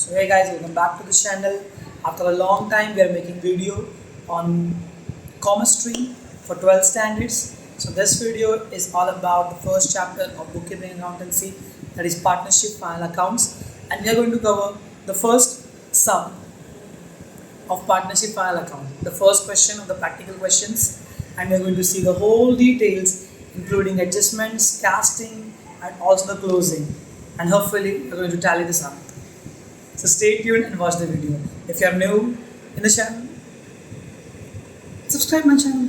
So hey guys, welcome back to the channel. After a long time, we are making video on commerce stream for 12th standards. So this video is all about the first chapter of bookkeeping accountancy, that is partnership final accounts, and we are going to cover the first sum of partnership final account, the first question of the practical questions, and we are going to see the whole details, including adjustments, casting, and also the closing, and hopefully we are going to tally this up. So stay tuned and watch the video. If you are new in the channel, subscribe my channel.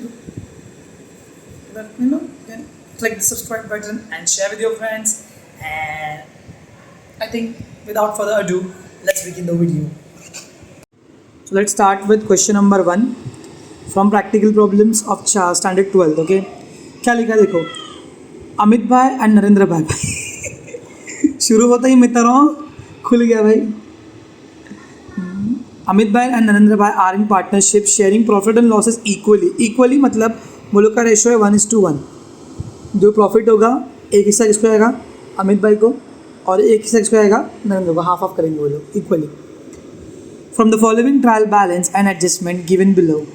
Click the subscribe button and share with your friends. And I think without further ado, let's begin the video. So let's start with question number 1 from practical problems of standard 12. Okay, क्या लिखा देखो, अमित भाई and Narendra भाई शुरू होता ही मित्रों खुल गया भाई. अमित भाई and Narendra bhai are in partnership sharing profit and losses equally मतलब वो लोग का रेशो है 1:1. जो प्रॉफिट होगा एक हिस्सा किसको आएगा, अमित भाई को, और एक हिस्सा किसको आएगा, नरेंद्र को. हाफ करेंगे वो लोग equally. From the following trial balance and adjustment given below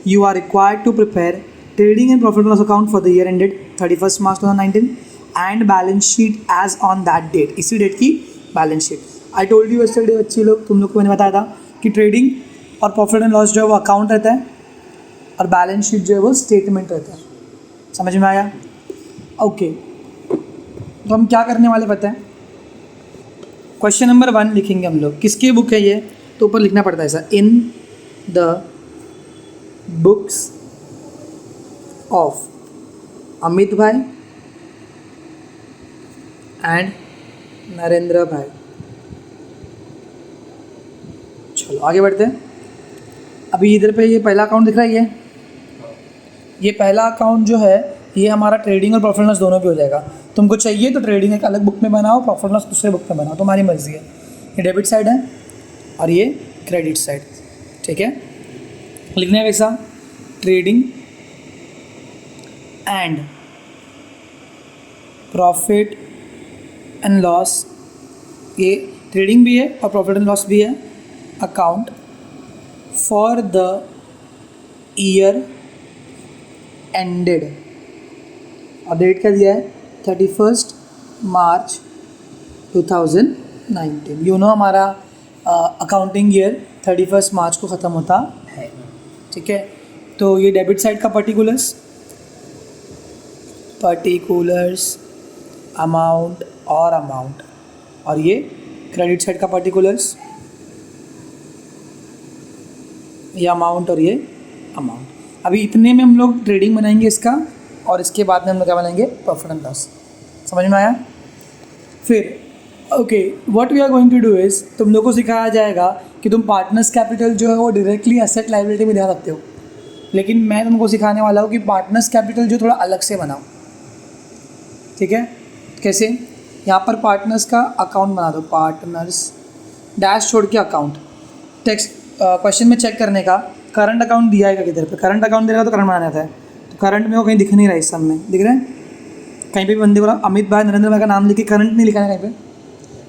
you are required to prepare trading and profit loss account for the year ended 31 March 2019 and balance sheet as on that date. इसी date की balance sheet. I told you yesterday बच्चे लोग, तुम लोग को मैंने बताया था कि ट्रेडिंग और प्रॉफिट एंड लॉस जो है वो अकाउंट रहता है और बैलेंस शीट जो है वो स्टेटमेंट रहता है. समझ में आया? ओके, तो हम क्या करने वाले पता है, क्वेश्चन नंबर 1 लिखेंगे हम लोग. किसकी बुक है ये, तो ऊपर लिखना पड़ता है ऐसा, in the books of Amit भाई एंड नरेंद्र भाई. चलो आगे बढ़ते हैं. अभी इधर पे ये पहला अकाउंट दिख रहा है, ये पहला अकाउंट जो है ये हमारा ट्रेडिंग और प्रॉफिट लॉस दोनों पे हो जाएगा. तुमको चाहिए तो ट्रेडिंग एक अलग बुक में बनाओ, प्रॉफिट लॉस दूसरे बुक में बनाओ, तुम्हारी मर्जी है. ये डेबिट साइड है और ये क्रेडिट साइड. ठीक है, लिखने का कैसा, trading and profit and loss. ये ट्रेडिंग भी है और प्रॉफिट एंड लॉस भी है. Account for the year ended, और डेट क्या दिया है 31 March 2019. यू नो हमारा अकाउंटिंग ईयर 31 March को ख़त्म होता है. ठीक है, तो ये डेबिट साइड का पर्टिकुलर्स अमाउंट और ये क्रेडिट साइड का पर्टिकुलर्स, ये अमाउंट और ये अमाउंट. अभी इतने में हम लोग ट्रेडिंग बनाएंगे इसका, और इसके बाद में हम लोग क्या बनाएंगे, प्रॉफिट एंड लॉस. समझ में आया? फिर okay, what we are going to do is, तुम लोग को सिखाया जाएगा कि तुम पार्टनर्स कैपिटल जो है वो डायरेक्टली एसेट लायबिलिटी में ध्यान रखते हो, लेकिन मैं तुमको सिखाने वाला हूँ कि पार्टनर्स कैपिटल जो थोड़ा अलग से बनाओ. ठीक है, कैसे, यहाँ पर पार्टनर्स का अकाउंट बना दो, पार्टनर्स डैश छोड़ के अकाउंट. टेक्स्ट क्वेश्चन में चेक करने का, करंट अकाउंट दिया है किधर पे, करंट अकाउंट दे रहा है तो करंट बनाना था. तो करंट में वो कहीं दिख नहीं रहा है, इस सब में दिख रहा है कहीं पे भी बंदे बोला अमित भाई नरेंद्र भाई का नाम लिख के करंट नहीं लिखा है कहीं पे.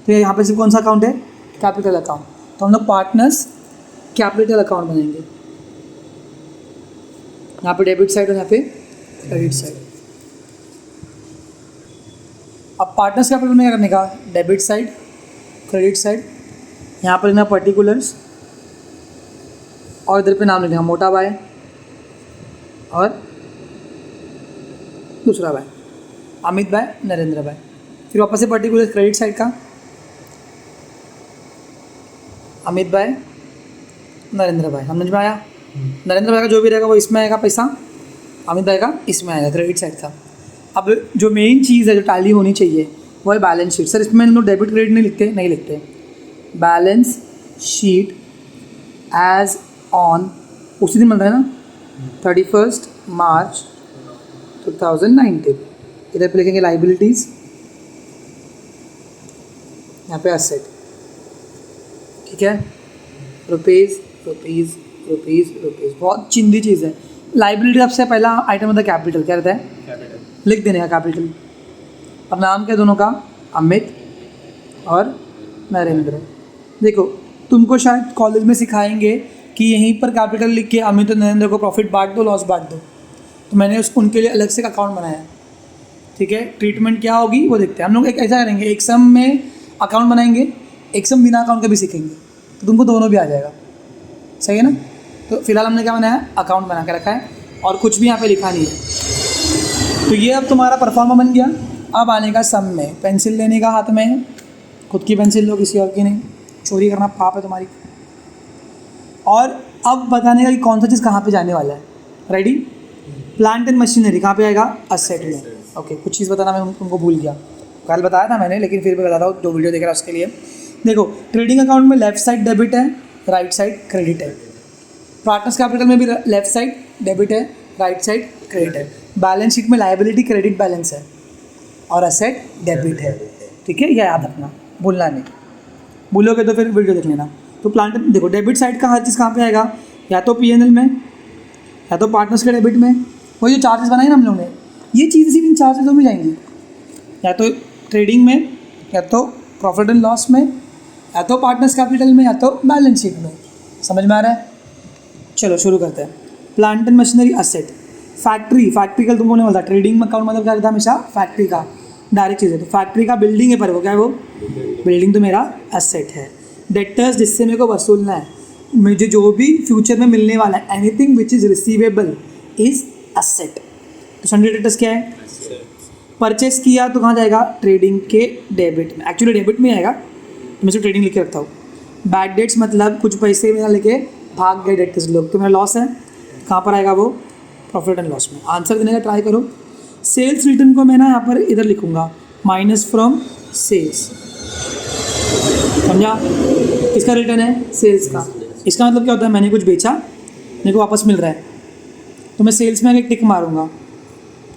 तो यहाँ पे सिर्फ कौन सा अकाउंट है, कैपिटल अकाउंट. तो हम लोग पार्टनर्स कैपिटल अकाउंट बनाएंगे. यहाँ पे डेबिट साइड और यहाँ पे क्रेडिट साइड. अब पार्टनर्स कैपिटल में क्या करने का, डेबिट साइड क्रेडिट साइड, यहाँ पर लिखना पर्टिकुलर्स और इधर पे नाम लिखना मोटा भाई और दूसरा भाई अमित भाई नरेंद्र भाई. फिर वापस से पर्टिकुलर क्रेडिट साइड का अमित भाई नरेंद्र भाई. समझ में आया? नरेंद्र भाई का जो भी रहेगा वो इसमें आएगा पैसा, अमित भाई का इसमें आएगा क्रेडिट साइड का. अब जो मेन चीज़ है जो टैली होनी चाहिए वो है बैलेंस शीट. सर इसमें हम लोग डेबिट क्रेडिट नहीं लिखते. बैलेंस शीट एज ऑन उसी दिन बन रहा है ना, 31 March 2019. इधर पे लिखेंगे लाइबिलिटीज़, यहाँ पे एसेट. ठीक है, रुपीज़. बहुत चिंदी चीज़ है. लाइबिलिटी सबसे पहला आइटम होता है कैपिटल. क्या रहता है, कैपिटल. लिख देने का कैपिटल. और नाम क्या दोनों का, अमित और नरेंद्र. देखो तुमको शायद कॉलेज में सिखाएंगे कि यहीं पर कैपिटल लिख के अमित और नरेंद्र को प्रॉफिट बांट दो, लॉस बांट दो। तो मैंने उनके लिए अलग से अकाउंट बनाया। ठीक है, ट्रीटमेंट क्या होगी वो देखते हैं हम लोग। एक ऐसा करेंगे, एक सम में अकाउंट बनाएंगे, एक सम बिना अकाउंट के भी सीखेंगे, तो तुमको दोनों भी आ जाएगा। सही है ना? तो फिलहाल हमने क्या बनाया, अकाउंट बना के रखा है और कुछ भी यहाँ पे लिखा नहीं है। तो ये अब तुम्हारा परफॉर्मा बन गया। अब आने का सम में, पेंसिल लेने का हाथ में, खुद की पेंसिल लो, किसी और की नहीं, चोरी करना पाप है तुम्हारी। और अब बताने का कि कौन सा चीज़ कहाँ पे जाने वाला है। रेडी? प्लांट एंड मशीनरी कहाँ पे आएगा, असेट में। ओके, कुछ चीज़ बताना मैं तुमको भूल गया, कल बताया था मैंने, लेकिन फिर भी बताता हूँ, जो वीडियो देख रहा है उसके लिए। देखो, ट्रेडिंग अकाउंट में लेफ्ट साइड डेबिट है, राइट साइड क्रेडिट है। पार्टनर्स कैपिटल में भी लेफ्ट साइड डेबिट है, राइट साइड क्रेडिट है। बैलेंस शीट में लायबिलिटी क्रेडिट बैलेंस है और असेट डेबिट है। ठीक है, यह याद रखना, भूलना नहीं। भूलोगे तो फिर वीडियो देख लेना। तो प्लांट, देखो डेबिट साइड का हर चीज़ कहाँ पे आएगा, या तो P&L में, या तो पार्टनर्स के डेबिट में। वही जो चार्जेस बनाए ना हम लोगों ने, ये चीज़ सिर्फ इन चार्जेसों में जाएंगी, या तो ट्रेडिंग में, या तो प्रॉफिट एंड लॉस में, या तो पार्टनर्स कैपिटल में, या तो बैलेंस शीट में। समझ में आ रहा है? चलो शुरू करते हैं। Plant and machinery asset. Factory, factory का तुमको नहीं बोलता, ट्रेडिंग में अकाउंट मतलब क्या रहता है हमेशा, फैक्ट्री का डायरेक्ट चीज़ है। तो फैक्ट्री का बिल्डिंग है, पर वो क्या है, वो बिल्डिंग तो मेरा असेट है। डेटर्स, जिससे मेरे को वसूलना है, मुझे जो भी फ्यूचर में मिलने वाला है, anything which is receivable is asset. तो सन्डे डेटर्स क्या है, परचेस किया तो कहाँ जाएगा, ट्रेडिंग के डेबिट में। एक्चुअली डेबिट में आएगा, तो मैं सिर्फ ट्रेडिंग लिख के रखता हूँ। बैड डेट्स मतलब कुछ पैसे मेरा लेके भाग गए डेटर्स लोग, तो मेरा लॉस है, कहाँ पर आएगा वो, प्रॉफिट एंड लॉस में। आंसर देने का ट्राई करो। सेल्स रिटर्न को मैं ना यहाँ पर इधर लिखूँगा, माइनस फ्रॉम सेल्स। समझा? किसका रिटर्न है, सेल्स का। इसका मतलब क्या होता है, मैंने कुछ बेचा, मेरे को वापस मिल रहा है, तो मैं सेल्स में एक टिक मारूंगा।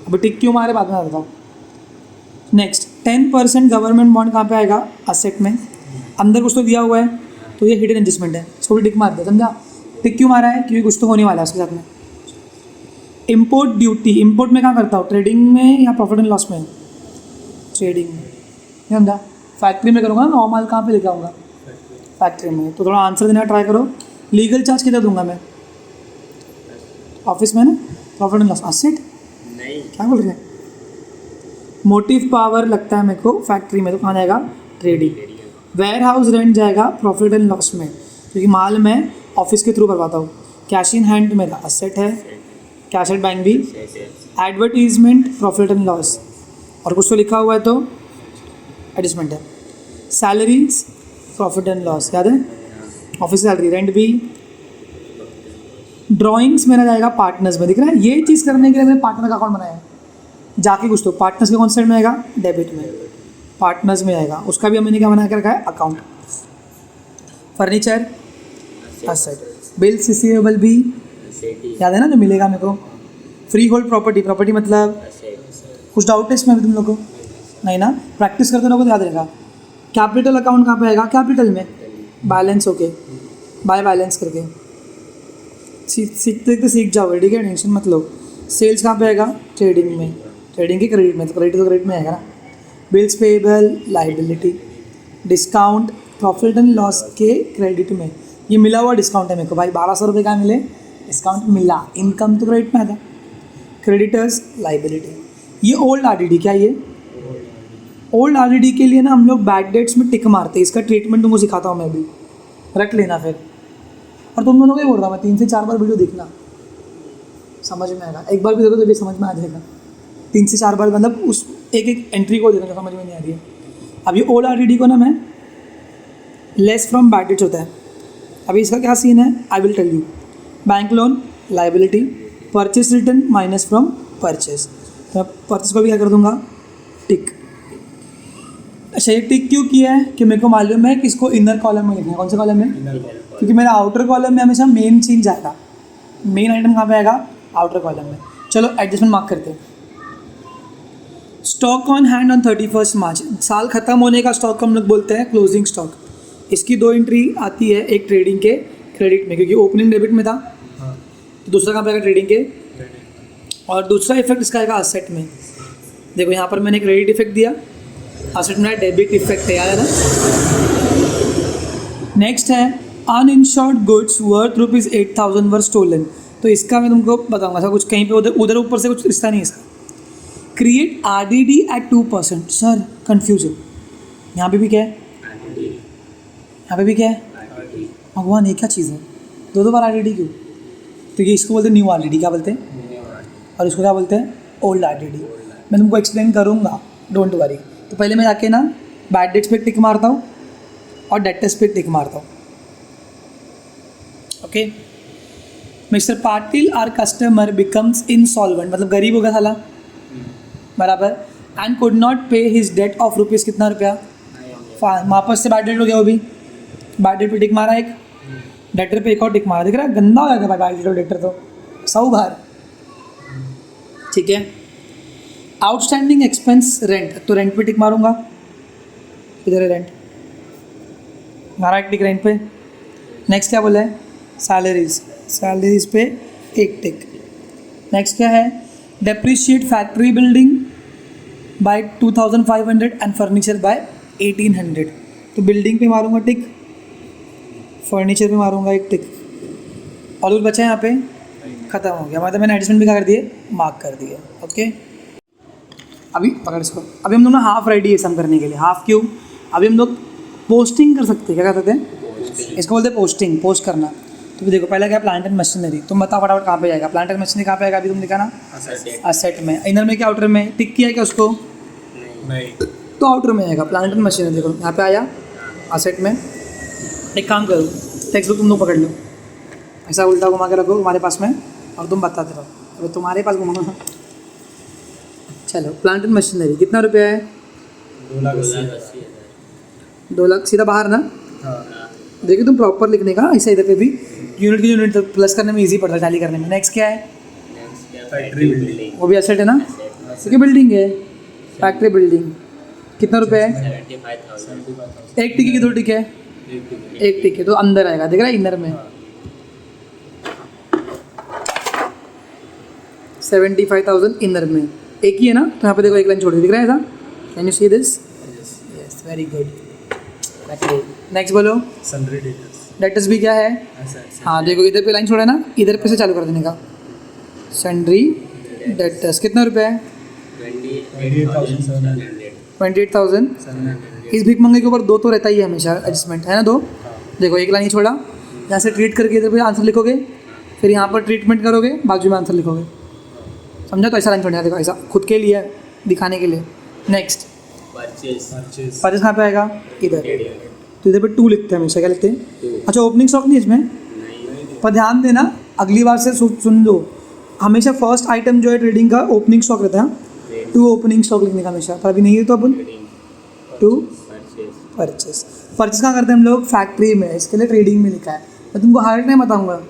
अब टिक क्यों मारे बाद में बताता हूँ। नेक्स्ट, 10% गवर्नमेंट बॉन्ड कहाँ पे आएगा, असेट में। अंदर कुछ तो दिया हुआ है, तो ये हिडन एडजस्टमेंट है, इसको भी टिक मार दिया। समझा? टिक क्यों मारा है, क्योंकि कुछ तो होने वाला है उसके साथ में। इम्पोर्ट ड्यूटी, इम्पोर्ट में कहाँ करता हूँ, ट्रेडिंग में या प्रॉफिट एंड लॉस में, ट्रेडिंग में। समझा? फैक्ट्री में करूँगा, नॉर्मल कहाँ पे लेके आऊँगा, फैक्ट्री में। तो थोड़ा आंसर देने का ट्राई करो। लीगल चार्ज कितना दूंगा मैं, ऑफिस में ना, प्रॉफिट एंड लॉस असेट नहीं, क्या बोल रहे हैं। मोटिव पावर लगता है मेरे को फैक्ट्री में, तो कहाँ जाएगा, ट्रेडिंग। वेयर हाउस रेंट जाएगा प्रॉफिट एंड लॉस में, क्योंकि माल मैं ऑफिस के थ्रू करवाता हूँ। कैश इन हैंड मेरा असेट है, कैश एट बैंक भी। एडवर्टीजमेंट प्रॉफिट एंड लॉस, और कुछ तो लिखा हुआ है तो एडजस्टमेंट है। सैलरीज प्रॉफिट एंड लॉस, याद है, ऑफिस सैलरी, रेंट भी। ड्राइंग्स मेरा जाएगा पार्टनर्स में, दिख रहा है। ये चीज़ करने के लिए मैंने पार्टनर का अकाउंट बनाया है। जाके कुछ तो पार्टनर्स के कौन साइड में आएगा, डेबिट में, पार्टनर्स में आएगा, उसका भी हमने क्या बना के रखा है, account. Furniture asset, bills receivable भी याद है ना, जो मिलेगा मेरे को। फ्री होल्ड प्रॉपर्टी, प्रॉपर्टी मतलब कुछ डाउट है इसमें भी तुम लोग को, नहीं ना, प्रैक्टिस करते लोगों को याद रहेगा। कैपिटल अकाउंट कहाँ पे आएगा, कैपिटल में, बैलेंस होके, बाय बैलेंस करके सीखते सीख जाओगे, ठीक है, टेंशन मत लो। सेल्स कहाँ पे आएगा, ट्रेडिंग में, ट्रेडिंग के क्रेडिट में, तो क्रेडिट में आएगा ना। Bills payable liability, discount profit and loss के क्रेडिट में। ये मिला हुआ डिस्काउंट है मेरे को भाई, 1200 रुपये का मिले, डिस्काउंट मिला, इनकम तो क्रेडिट में आता। Creditors liability. ये ओल्ड आरडीडी, क्या ये ओल्ड आरडीडी के लिए ना हम लोग बैड डेट्स में टिक मारते हैं। इसका ट्रीटमेंट तुमको सिखाता हूँ मैं भी, रख लेना फिर। और तुम दोनों को ही बोल रहा हूँ मैं, 3 से 4 बार वीडियो देखना, समझ में आएगा। एक बार भी देखो तो भी समझ में आ जाएगा, 3 से 4 बार, मतलब उस एक एक एंट्री को देखना जो समझ में नहीं आ रही है। अब ये ओल्ड आरडीडी को ना मैं लेस फ्रॉम बैड डेट्स होता है। अभी इसका क्या सीन है, I will tell you. Bank loan liability, purchase return minus from purchase. मैं परचेस को भी क्या कर दूंगा, टिक। अच्छा, ये टिक क्यों किया है कि मेरे को मालूम है कि इसको इनर कॉलम में लिखना है। कौन से कॉलम में, क्योंकि मेरा आउटर कॉलम में हमेशा मेन चीज जाएगा, मेन आइटम कहाँ पे आएगा, आउटर कॉलम में। चलो एडजस्टमेंट मार्क करते हैं। स्टॉक ऑन हैंड ऑन 31 मार्च, साल खत्म होने का स्टॉक को हम लोग बोलते हैं क्लोजिंग स्टॉक। इसकी 2 एंट्री आती है, एक ट्रेडिंग के क्रेडिट में, क्योंकि ओपनिंग डेबिट में था, तो दूसरा कहाँ पे आएगा, ट्रेडिंग के, और दूसरा इफेक्ट इसका आएगा असेट में। देखो यहाँ पर मैंने क्रेडिट इफेक्ट दिया, असेट में डेबिट इफेक्ट है, याद है ना। नेक्स्ट है अनइंश्योर्ड गुड्स वर्थ ₹8,000 वर स्टोलन। तो इसका मैं तुमको बताऊंगा, ऐसा कुछ कहीं पे उधर उधर ऊपर से कुछ रिश्ता नहीं है इसका। Create RDD at 2%। Sir confusion, यहाँ पे भी क्या है, यहाँ पे भी क्या है, भगवान ये क्या चीज़ है, दो बार RDD क्यों? तो ये इसको बोलते हैं न्यू RDD, क्या बोलते हैं, और इसको क्या बोलते हैं, ओल्ड RDD। मैं तुमको एक्सप्लेन करूँगा, डोंट वरी। तो पहले मैं जाके ना बैड डेट्स पे टिक मारता हूँ और डेटर्स पे टिक मारता हूँ। Okay, mister Patil our customer becomes insolvent, मतलब गरीब हो गया साला, बराबर, and could not pay his debt of rupees, कितना रुपया, वापस से बैड डेट हो गया वो भी, बैड डेट पे टिक मारा एक, डेटर पे एक और टिक मारा, दिख रहा है, गंदा हो जाएगा भाई बैड डेट और डेटर तो सौ बार, ठीक है। आउटस्टैंडिंग एक्सपेंस रेंट, तो रेंट पे टिक मारूंगा, इधर है रेंट, मारा एक टिक रेंट पे। नेक्स्ट क्या बोला है, सैलरीज, सैलरीज पे एक टिक। नेक्स्ट क्या है, depreciate factory building bye 2,500 and furniture bye 1,800, तो बिल्डिंग पे मारूंगा टिक, फर्नीचर पे मारूंगा एक टिक, और कुछ बचा है यहाँ पे, ख़त्म हो गया, मतलब मैंने एडजस्टमेंट भी क्या कर दिए, मार्क कर दिए। ओके, अभी पकड़ इसको, अभी हम लोग हाफ रेडी है सम करने के लिए, हाफ क्यों, अभी हम लोग पोस्टिंग कर सकते हैं, क्या कहते हैं इसको, बोलते हैं पोस्टिंग, पोस्ट करना। तो देखो पहला क्या, प्लांट एंड मशीनरी, तुम बताओ फटाफट कहाँ पे जाएगा, प्लांट एंड मशीनरी कहाँ पे आएगा, अभी तुम दिखाना, असेट में, इनर में क्या, आउटर में, टिक किया क्या उसको, नहीं, तो आउटर में आएगा प्लांट एंड मशीनरी। देखो यहाँ पे आया असेट में। एक काम करो, टेक्स्ट बुक तुम लोग पकड़ लो, ऐसा उल्टा घुमा के रखो तुम्हारे पास में, और तुम बताते रहो, अरे तुम्हारे पास घुमा। चलो, प्लांट एंड मशीनरी कितना रुपया है, 2,80,000, सीधा बाहर ना, देखिए तुम प्रॉपर लिखने का, ऐसा इधर पे भी यूनिट की यूनिट प्लस करने में इजी पड़ता है, टैली करने में। नेक्स्ट क्या है, फैक्ट्री बिल्डिंग, वो भी एसेट है ना, क्योंकि बिल्डिंग है, फैक्ट्री बिल्डिंग, कितना रुपया है, 75,000, एक टिके की, दो टिके, एक टिके, तो अंदर आएगा, देख रहा है इनर में, 75,000 इनर में, एक ही है ना, तो यहाँ पे देखो एक लाइन छोड़ दी, दिख रहा है ऐसा, can you see this, yes very good. Next बोलो, सन्ड्री डेटर्स, डेटर्स भी क्या है, हाँ देखो इधर पे लाइन छोड़ा है ना, इधर पे से चालू कर देने का, सन्ड्री डेटर्स, कितना रुपया है, 28,000। इस भीख मंगे के ऊपर दो तो रहता ही है हमेशा, एडजस्टमेंट है ना, दो, देखो एक लाइन ही छोड़ा, यहाँ से ट्रीट करके इधर पे आंसर लिखोगे, फिर यहाँ पर ट्रीटमेंट करोगे, बाजू में आंसर लिखोगे, समझा, तो ऐसा लाइन छोड़ना, देखो ऐसा खुद के लिए दिखाने के लिए। नेक्स्ट परचेज कहाँ पे आएगा, इधर, तो इधर पे 2 लिखते हैं हमेशा, क्या लिखते हैं, अच्छा ओपनिंग स्टॉक नहीं इसमें, पर ध्यान देना अगली बार से सुन लो, हमेशा फर्स्ट आइटम जो है ट्रेडिंग का ओपनिंग स्टॉक रहता है, 2 ओपनिंग स्टॉक लिखने का हमेशा, पर अभी नहीं है तो अपन 2 परचेज। परचेज कहाँ करते हैं हम लोग, फैक्ट्री में, इसके लिए ट्रेडिंग में लिखा है, मैं तुमको हर टाइम बताऊँगा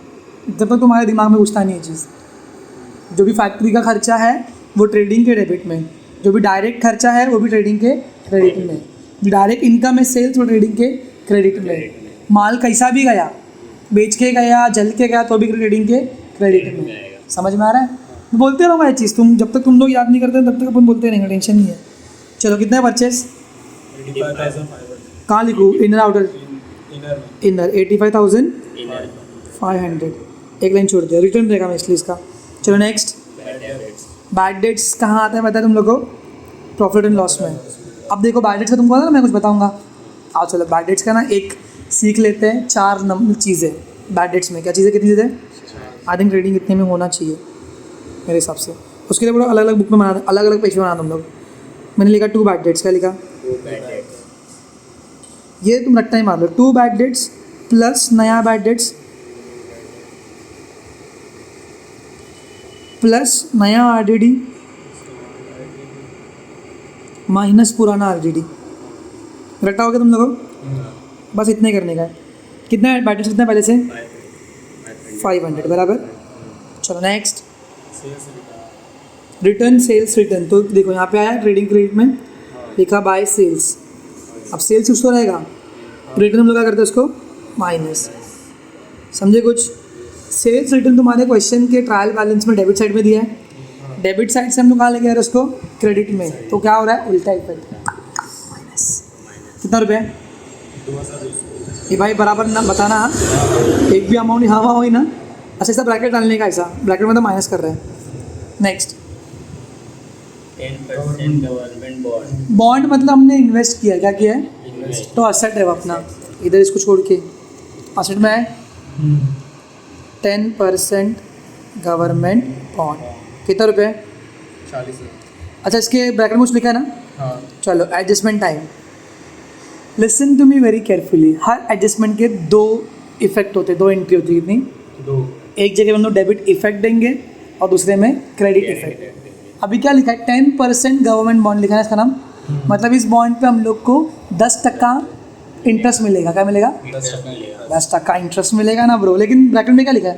जब तक तुम्हारे दिमाग में घुसता नहीं है चीज़। जो भी फैक्ट्री का खर्चा है वो ट्रेडिंग के डेबिट में, जो भी डायरेक्ट खर्चा है वो भी ट्रेडिंग के क्रेडिट में, जो डायरेक्ट इनकम है सेल्स वो ट्रेडिंग के क्रेडिट में, माल कैसा भी गया, बेच के गया, जल के गया, तो भी ट्रेडिंग के क्रेडिट में। समझ में आ रहा है, मैं बोलते रहूँगा ये चीज़, तुम जब तक तुम लोग याद नहीं करते तब तक अपन बोलते रहेंगे, टेंशन नहीं है। चलो कितना है परचेस, कहाँ लिखूँ, इनर आउटर, इनर 85,500, एक लाइन छोड़ दिया, रिटर्न रहेगा मैं इसलिए इसका। चलो नेक्स्ट, बैड डेट्स कहाँ आता है, बताया तुम लोग को, प्रॉफिट एंड लॉस में। अब देखो बैड डेट्स का तुमको पता ना, मैं कुछ बताऊंगा, आओ चलो बैड डेट्स का ना एक सीख लेते हैं, 4 नंबर चीज़ें बैड डेट्स में, क्या चीज़ें, कितनी चीज़ें, आई थिंक ट्रेडिंग इतने में होना चाहिए मेरे हिसाब से, उसके लिए पूरा अलग अलग बुक में बना, अलग अलग पेज में बना तुम लोग। मैंने लिखा 2 बैड डेट्स, क्या लिखा, ये तुम रट्टा ही मार लो, 2 बैड डेट्स प्लस नया बैड डेट्स प्लस नया RDD माइनस पुराना RDD, रट्टा हो गया तुम लोगों को, बस इतना ही करने का है। कितना बैड डेट्स कितना पहले से, 500, बराबर। चलो नेक्स्ट, रिटर्न सेल्स रिटर्न, तो देखो यहाँ पे आया ट्रेडिंग क्रेडिट में लिखा बाय सेल्स, अब सेल्स कुछ तो रहेगा, रिटर्न हम लोग क्या करते हैं उसको माइनस, समझे कुछ। सेल्स रिटर्न तुम्हारे क्वेश्चन के ट्रायल बैलेंस में डेबिट साइड में दिया है, डेबिट साइड से हम लोग कहाँ लेके आ रहे हैं उसको, क्रेडिट में, तो क्या हो रहा है, उल्टा इफेक्ट, माइनस, कितना रुपये, ये भाई बराबर ना बताना, एक भी अमाउंट यहाँ वहाँ हुई ना, अच्छा ऐसा ब्रैकेट डालने का, ऐसा ब्रैकेट में तो माइनस कर रहे हैं। Next 10% government bond. बॉन्ड मतलब हमने इन्वेस्ट किया, क्या किया है, इन्वेस्ट। तो असेट है वो अपना, इधर इसको छोड़ के असेट में है 10% गवर्नमेंट बॉन्ड, कितना रुपये है, 40। अच्छा इसके ब्रैकेट में कुछ लिखा है ना, हाँ। चलो adjustment time, listen to me very carefully. हर एडजस्टमेंट के दो इफेक्ट होते हैं, दो एंट्री होती है, कितनी, 2। एक जगह में हम लोग डेबिट इफेक्ट देंगे और दूसरे में क्रेडिट इफेक्ट। अभी क्या लिखा है, 10% गवर्नमेंट बॉन्ड लिखा है इसका नाम, मतलब इस बॉन्ड पे हम लोग को 10% इंटरेस्ट मिलेगा, क्या मिलेगा, 10% इंटरेस्ट मिलेगा ना ब्रो, लेकिन ब्रैकेट में क्या लिखा है,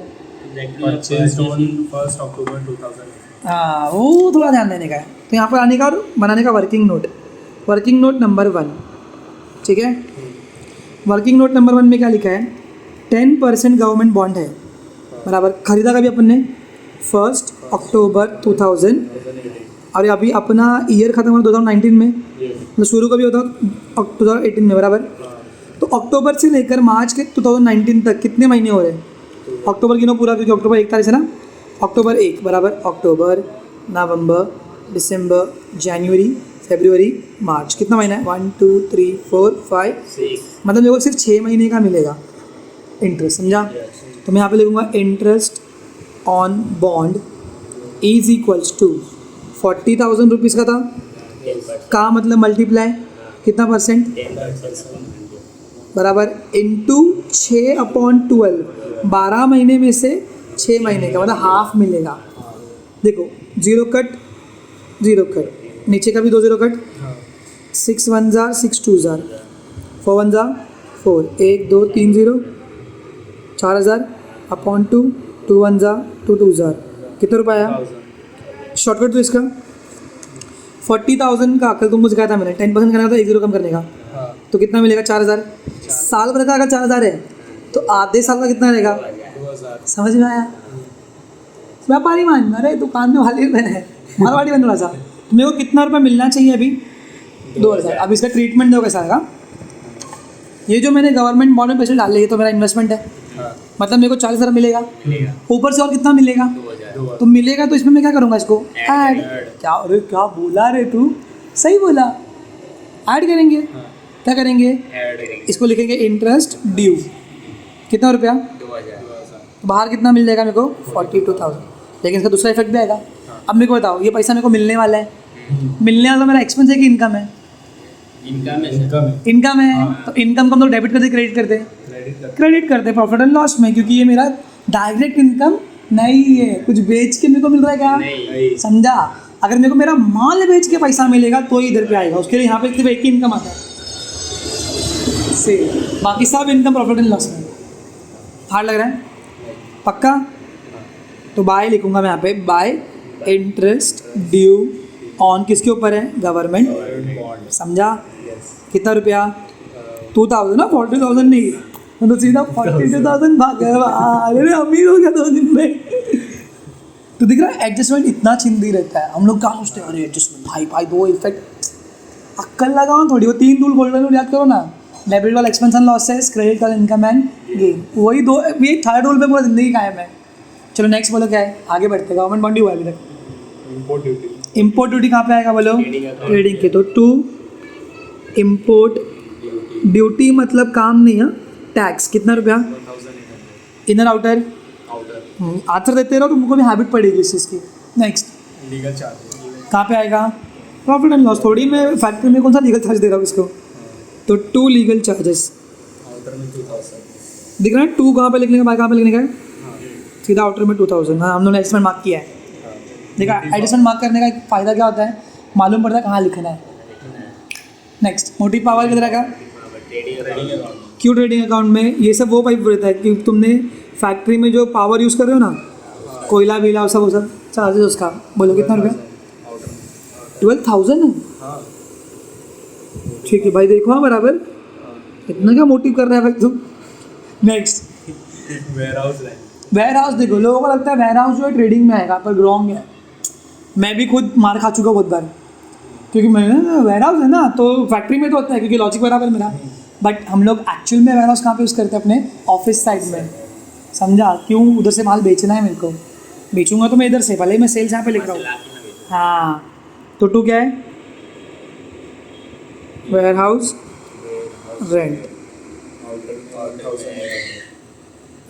परचेज ऑन 1 अक्टूबर 2000। हाँ वो थोड़ा ध्यान देने का है। तो यहाँ पर आने का और बनाने का वर्किंग नोट नंबर 1, ठीक है। वर्किंग नोट नंबर 1 में क्या लिखा है, 10% गवर्नमेंट बॉन्ड है, बराबर, खरीदा कभी अपन ने 1 अक्टूबर 2000, और अभी अपना ईयर ख़त्म हुआ 2019 में, तो शुरू कभी होता 2018 में, बराबर। तो अक्टूबर से लेकर मार्च के 2019 तक कितने महीने हो रहे हैं, अक्टूबर गिनो पूरा, क्योंकि अक्टूबर 1 तारीख से ना, अक्टूबर 1 बराबर, अक्टूबर, नवंबर, दिसंबर, जनवरी, फरवरी, मार्च, कितना महीना है, 1 2 3 4 5 6। मतलब मेरे को सिर्फ 6 महीने का मिलेगा इंटरेस्ट, समझा। तो मैं यहाँ पे लिखूँगा interest on bond is equals to 40,000 rupees का था, 10%। का मतलब मल्टीप्लाई कितना परसेंट, 10%। बराबर, इंटू 6/12, 12 महीने में से 6 महीने का मतलब हाफ मिलेगा। देखो 0 कट 0 कट, नीचे का भी 2 0 cut, 6 1 jar 6 2 jar 4 1 jar 4, 1 2 3 0, 4,000/2, 2 1 jar 2 2 jar, कितना रुपया आया, शॉर्टकट तो इसका 40,000 का कल तुमको सिखाया था मैंने, 10% करना था, 1 0 कम करने का, हाँ। तो कितना मिलेगा, 4,000। साल भर का अगर 4,000 है तो आधे साल का कितना रहेगा, 2000। समझ में आया। व्यापारी मान, अरे दुकान में वाले है, मारवाड़ी बन थोड़ा सा। तो मेरे को कितना रुपया मिलना चाहिए अभी, 2,000। अब इसका ट्रीटमेंट दो कैसा आएगा, ये जो मैंने गवर्नमेंट बॉन्ड में पैसे डाले, ये तो मेरा इन्वेस्टमेंट है, हाँ। मतलब मेरे को 40,000 मिलेगा, मिलेगा ऊपर से और कितना मिलेगा, 2000। तो मिलेगा, तो इसमें मैं क्या करूँगा, इसको ऐड। क्या, अरे क्या बोला रे तू, सही बोला, ऐड करेंगे, क्या करेंगे, ऐड करेंगे इसको लिखेंगे इंटरेस्ट ड्यू, कितना रुपया, 2000। तो बाहर कितना मिल जाएगा मेरे को, 42,000। लेकिन इसका दूसरा इफेक्ट भी आएगा। अब मेरे को बताओ, ये पैसा मेरे को मिलने वाला है, मिलने वाला तो मेरा एक्सपेंस है कि इनकम है, इनकम है, तो इनकम को हम लोग डेबिट करते क्रेडिट करते, क्रेडिट करते प्रॉफिट एंड लॉस में, क्योंकि ये मेरा डायरेक्ट इनकम नहीं है, कुछ बेच के मेरे को मिल रहा है क्या, नहीं। समझा। अगर मेरे को मेरा माल बेच के पैसा मिलेगा तो ही इधर पे आएगा, उसके लिए यहाँ पे सिर्फ एक ही इनकम आता है से, बाकी सब इनकम प्रॉफिट एंड लॉस में। हार्ड लग रहा है, पक्का। तो बाय लिखूंगा मैं यहाँ पे, बाय इंटरेस्ट ड्यू ऑन किसके ऊपर है, गवर्नमेंट, समझा। कितना रुपया, 2,000 ना, 40,000 नहीं, मैं तो सीधा 42,000 भाग गया, अरे अमीर हो गया 2 दिन में। तो दिख रहा है एडजस्टमेंट इतना चिंदी रहता है, हम लोग कहाँ सोचते हैं, अरे एडजस्टमेंट भाई 2 इफेक्ट, अक्कल लगाओ थोड़ी, वो 3 रूल गोल्डन रूल याद करो ना, डेबिट वाला एक्सपेंस एंड लॉसेस, क्रेडिट वाला इनकम एंड गेन, वही 2, ये 3rd रूल पे पूरा जिंदगी कायम है। चलो नेक्स्ट बोलो क्या है, आगे बढ़ते, गवर्नमेंट बॉन्ड ही हुआ अभी तक। इम्पोर्ट ड्यूटी कहाँ पे आएगा बोलो, ट्रेडिंग के, तो 2 इम्पोर्ट ड्यूटी मतलब काम नहीं है, टैक्स, कितना रुपया, इनर आउटर, आंसर देते रहो, तुमको भी हैबिट पड़ेगी इस चीज़ की। नेक्स्ट लीगल चार्ज कहाँ पे आएगा, प्रॉफिट एंड लॉस, थोड़ी मैं फैक्ट्री में कौन सा लीगल चार्ज दे रहा हूँ इसको, तो 2 लीगल चार्जेस, आउटर में 2000। दिख रहा है 2 कहाँ पे लिखने का, बाय कहाँ पे लिखने का है, सीधा आउटर में 2000। हाँ, हम लोगों ने एडजस्टमेंट मार्क किया है। देखा, एडजस्टमेंट मार्क करने का एक फ़ायदा क्या होता है, मालूम पड़ता है कहाँ लिखना है। नेक्स्ट मोटिव पावर किधर का, क्यों ट्रेडिंग अकाउंट में ये सब वो पाइप रहता है कि तुमने फैक्ट्री में जो पावर यूज़ कर रहे हो ना, कोयला वीला वो सब चार्जेस उसका, बोलो कितना रुपया, 12,000 है, ठीक है भाई, देखो हाँ बराबर, इतना क्या मोटिव कर रहा है भाई तुम। नेक्स्ट वेयर हाउस, देखो लोगों को लगता है वेयर हाउस जो है ट्रेडिंग में आएगा, पर रॉन्ग है। मैं भी खुद मार खा चुका बहुत बार, क्योंकि मैं वेयर हाउस है ना, तो फैक्ट्री में तो होता है, क्योंकि लॉजिक बराबर मेरा, बट हम लोग एक्चुअल में वेयर हाउस कहाँ पे यूज़ करते हैं? अपने ऑफिस साइड में, समझा? क्यों? उधर से माल बेचना है मेरे को, बेचूंगा तो मैं इधर से, भले ही मैं सेल्स यहाँ पे लिख रहा हूँ। हाँ, तो 2 क्या है? Warehouse rent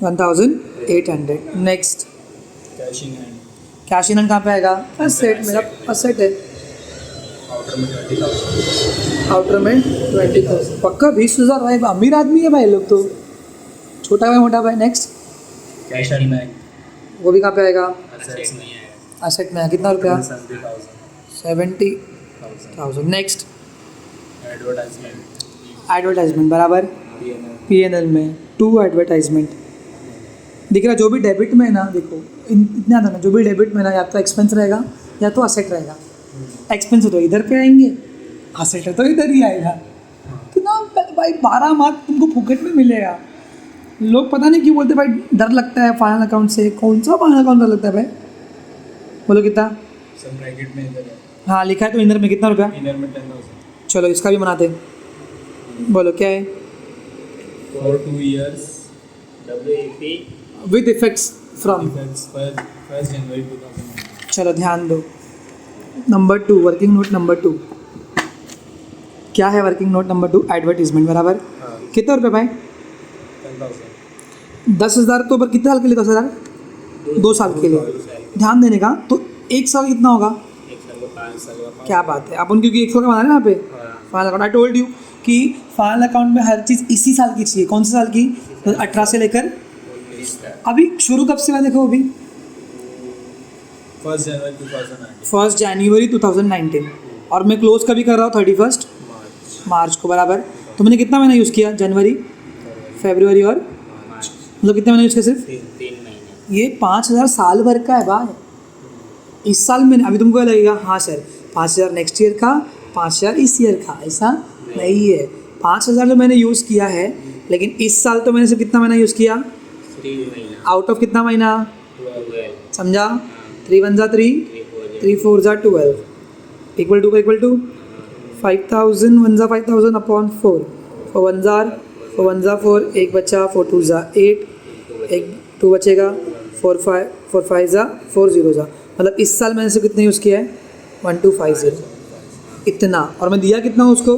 1800। Next, cash in hand cash in hand कहाँ पे आएगा? असेट, मेरा असेट है। आउटर में 20,000 आउटर में 20,000, पक्का 20,000 भाई, अमीर आदमी है भाई लोग तो, छोटा भाई मोटा भाई। नेक्स्ट, कैश एंड बैंक वो भी कहाँ पे आएगा? असेट्स नहीं है असेट में कितना रुपया? 70,000 70,000। नेक्स्ट, एडवर्टाइजमेंट एडवर्टाइजमेंट बराबर P&L में 2 एडवर्टाइजमेंट। दिख रहा जो भी डेबिट में है ना, देखो इतना था ना, जो भी डेबिट में ना, या तो एक्सपेंस रहेगा या तो असेट रहेगा। एक्सपेंस तो इधर पे आएंगे, असेट तो इधर ही आएगा। तो ना भाई 12 मार्क तुमको फुकट में मिलेगा। लोग पता नहीं क्यों बोलते भाई डर लगता है फाइनल अकाउंट से। कौन सा फाइनल अकाउंट डर लगता है भाई? बोलो कितना? सब ब्रैकेट में इधर है हाँ लिखा है तो इनर में कितना रुपया? इनर में 10,000 चलो इसका भी बनाते हैं। बोलो क्या है? For 2 years with effects from. First January 2009 चलो ध्यान दो। नंबर 2, वर्किंग नोट नंबर 2 क्या है? वर्किंग नोट नंबर 2 एडवर्टीजमेंट बराबर हाँ कितना रुपये भाई? 10,000 10,000 तो पर कितने साल के लिए? 10,000 2 साल के लिए। ध्यान देने का तो 1 साल कितना होगा? 5 साल का क्या बात है, अपन क्योंकि 1 साल का बना रहे हैं यहाँ पे final account. I told you कि फाइनल अकाउंट में हर चीज़ इसी साल की चाहिए। कौन से साल की? 18 से लेकर अभी शुरू कब से हुआ? देखो अभी 1 जनवरी 2019 1 जनवरी 2019 और मैं क्लोज कभी कर रहा हूँ 31 मार्च को बराबर। तो मैंने कितना महीना यूज़ किया? जनवरी, फरवरी और मतलब कितने महीने यूज़ किया? सिर्फ 3 महीने ये 5,000 साल भर का है भाई। इस साल मैंने, अभी तुमको क्या लगेगा? हाँ सर 5,000 नेक्स्ट ईयर का, 5,000 इस ईयर का। ऐसा नहीं है, 5,000 जो मैंने यूज़ किया है, लेकिन इस साल तो मैंने सिर्फ कितना महीना यूज़ किया? 3 महीना आउट ऑफ कितना महीना? 12 समझा? 3 1 जा 3, 3 4 जा 12 इक्वल टू 5,000 1 जा 5,000 अपॉन 4 4 1 जा 4, 1 बचा, 4 2 जा 8, 1 2 बचेगा, 4 5 जा 4 0 जा। मतलब इस साल मैंने से कितने यूज़ किया है? 1250 इतना। और मैं दिया कितना उसको?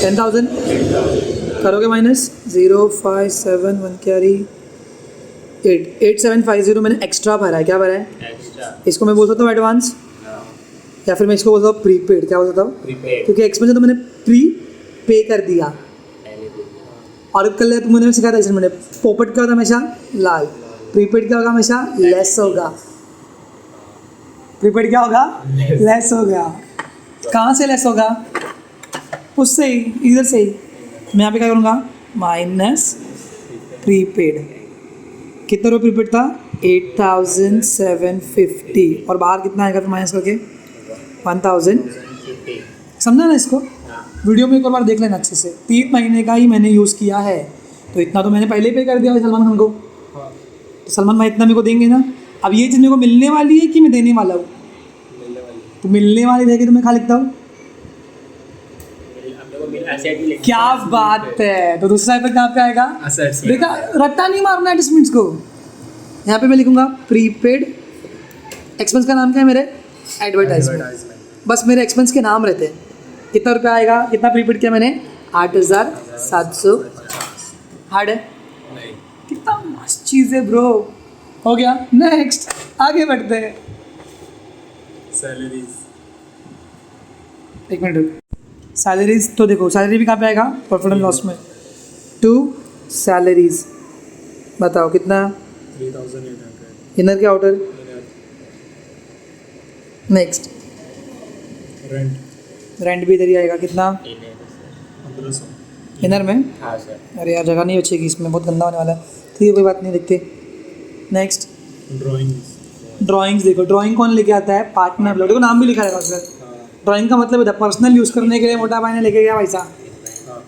10,000। करोगे माइनस 0 5 7 1 कैरी 8750 मैंने एक्स्ट्रा भरा है। क्या भरा है? एक्स्ट्रा इसको मैं बोल सकता हूँ एडवांस, या फिर मैं इसको बोलता हूँ प्रीपेड। क्या बोल सकता हूँ? प्रीपेड क्योंकि एक्सपेंस तो मैंने प्री पे कर दिया। और कल तुमने सिखाया था इसमें, मैंने पोपट क्या होता हमेशा? लाल। प्रीपेड क्या होगा? हमेशा लेस होगा। प्रीपेड क्या होगा? लेस हो गया। कहाँ से लेस होगा? उससे ही, इधर से ही। मैं यहाँ पे क्या करूँगा? Minus prepaid. कितना रुपये प्रीपेड था? 8,750 और बाहर कितना आएगा फिर माइनस करके? 1,050। समझा ना इसको? वीडियो में एक और बार देख लेना अच्छे से। 3 महीने का ही मैंने यूज़ किया है, तो इतना तो मैंने पहले ही पे कर दिया भाई सलमान खान को। तो सलमान भाई इतना मेरे को देंगे ना। अब ये चीज़ मेरे को मिलने वाली है कि मैं देने वाला हूँ? तो मिलने वाली रहेगी तो मैं खा लिखता हूँ। क्या बात है। तो दूसरा इफेक्ट कहाँ पे आएगा? Assets में। देखा, रट्टा नहीं मारना एडजस्टमेंट्स को। यहाँ पे मैं लिखूंगा प्रीपेड। एक्सपेंस का नाम क्या है मेरे? एडवर्टाइजमेंट। बस मेरे एक्सपेंस के नाम रहते हैं। कितना रुपया आएगा? कितना प्रीपेड किया मैंने? 8,700। हार्ड है? नहीं कितना मस्त चीज़ है ब्रो। हो गया। नेक्स्ट आगे बढ़ते हैं। सैलरीज एक मिनट रुक। सैलरीज तो देखो, सैलरी भी कहाँ पे आएगा? प्रॉफिट एंड लॉस में। 2 सैलरीज बताओ कितना? 3,800 इनर के आउटर? नेक्स्ट रेंट रेंट भी इधर ही आएगा। कितना? 1500 इनर में? हाँ सर अरे यार जगह नहीं बचेगी इसमें, बहुत गंदा होने वाला है। ठीक है कोई बात नहीं, देखते। Next drawings. देखो ड्राइंग कौन लेके आता है? पार्टनर लोग। देखो नाम भी लिखा है सर। ड्राइंग का मतलब है पर्सनल यूज़ करने के लिए मोटा भाई ने लेके गया पैसा।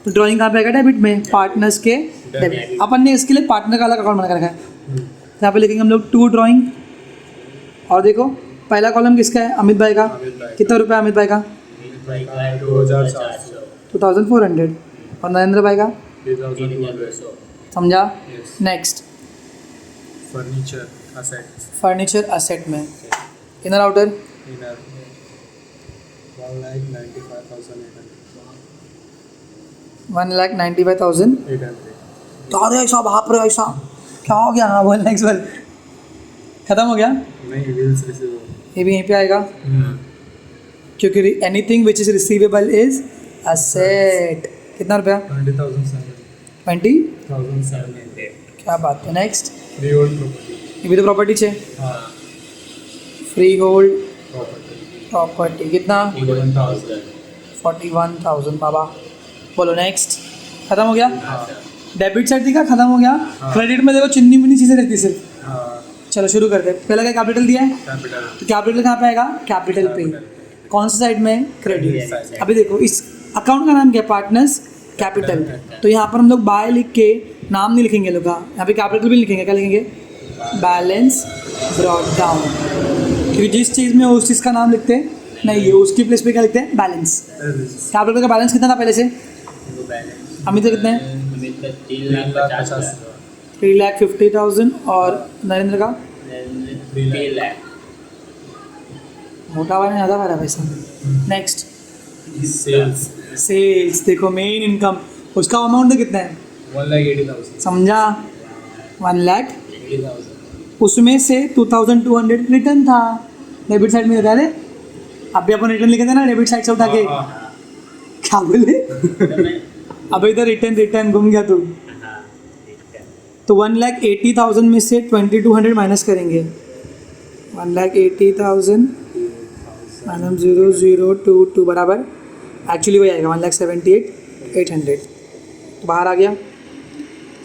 तो ड्राइंग कहाँ पे आएगा? डेबिट में। पार्टनर्स के डेबिट। अपन ने इसके लिए पार्टनर का अलग अकाउंट बना कर रखा है। यहाँ पे लिखेंगे हम लोग 2 ड्राइंग। और देखो पहला कॉलम किसका है? अमित भाई का। कितना रुपया अमित भाई का? 2,400 2400। और नरेंद्र भाई का 3,200. समझा. Yes. Next Furniture assets. Furniture asset में इनर आउटर Inner 1,95,800. 1,95,000. 800. तो अरे ऐसा बाप रे ऐसा क्या हो गया. हाँ बोल नेक्स्ट बोल. खत्म हो गया. नहीं, bills receivable. ये भी यहीं पे आएगा क्योंकि anything which is receivable is asset. कितना रुपया. 20,700. 20. क्या बात है. Next Freehold property. ये भी तो प्रॉपर्टी है. हाँ. Free hold Property. प्रॉपर्टी कितना. 41,000. 41,000 बाबा. बोलो नेक्स्ट. खत्म हो गया. हाँ. डेबिट साइड थी क्या. खत्म हो गया. हाँ. क्रेडिट में देखो चिन्नी मिन्नी चीज़ें रहती है सिर्फ. हाँ. चलो शुरू करते हैं. पहला क्या कैपिटल दिया है. Capital. तो कैपिटल कहाँ पे आएगा. कैपिटल पे. कौन सी साइड में. क्रेडिट. अभी देखो इस अकाउंट का नाम क्या. Partners capital. तो यहाँ पर हम लोग बाय लिख के नाम नहीं लिखेंगे लोग का. यहाँ पे कैपिटल भी लिखेंगे. क्या लिखेंगे. Balance brought down. क्योंकि जिस चीज़ में उस चीज़ का नाम लिखते हैं नहीं है उसकी प्लेस पे क्या लिखते हैं. बैलेंस. कैपिटल का बैलेंस कितना था पहले से. अमित कितने हैं. 3,50,000. 3,50,000 और नरेंद्र का 3 lakh. मोटा वाला ज़्यादा भरा पैसा. Next Sales. सेल्स. देखो मेन इनकम उसका अमाउंट कितना है. 1,80,000. समझा. 1,80,000. 80,000. उसमें से 2,200 रिटर्न था. डेबिट साइड में रहता है. अभी अपन रिटर्न लिखे थे ना डेबिट साइड से उठा के. क्या बोले. अभी इधर रिटर्न घूम गया तू. तो 1,80,000 में से 2,200 माइनस करेंगे. 1,80,000 माइनस 0,022 बराबर एक्चुअली वही आएगा 1,78,800. तो बाहर आ गया.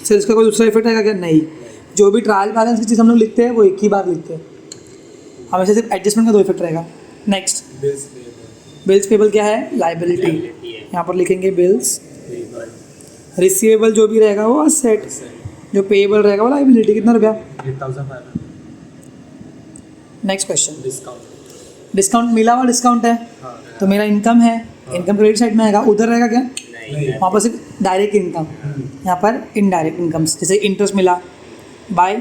सेल्स का कोई दूसरा इफेक्ट आएगा क्या. नहीं. जो भी ट्रायल बैलेंस की चीज़ हम लोग लिखते हैं वो एक ही बार लिखते हैं. हमेशा सिर्फ एडजस्टमेंट का 2 इफेक्ट रहेगा. Next Bills payable. Bills payable क्या है. लाइबिलिटी. यहाँ पर लिखेंगे बिल्स. रिसीवेबल जो भी रहेगा वो असेट. जो पेएबल रहेगा वो लाइबिलिटी. कितना रुपया. 8,500. Next question. Discount. डिस्काउंट मिला हुआ डिस्काउंट है. हाँ. तो मेरा इनकम है. इनकम क्रेडिट साइड में आएगा. उधर रहेगा क्या. नहीं. वहाँ पर सिर्फ डायरेक्ट इनकम. यहाँ पर इनडायरेक्ट इनकम्स जैसे इंटरेस्ट मिला बाय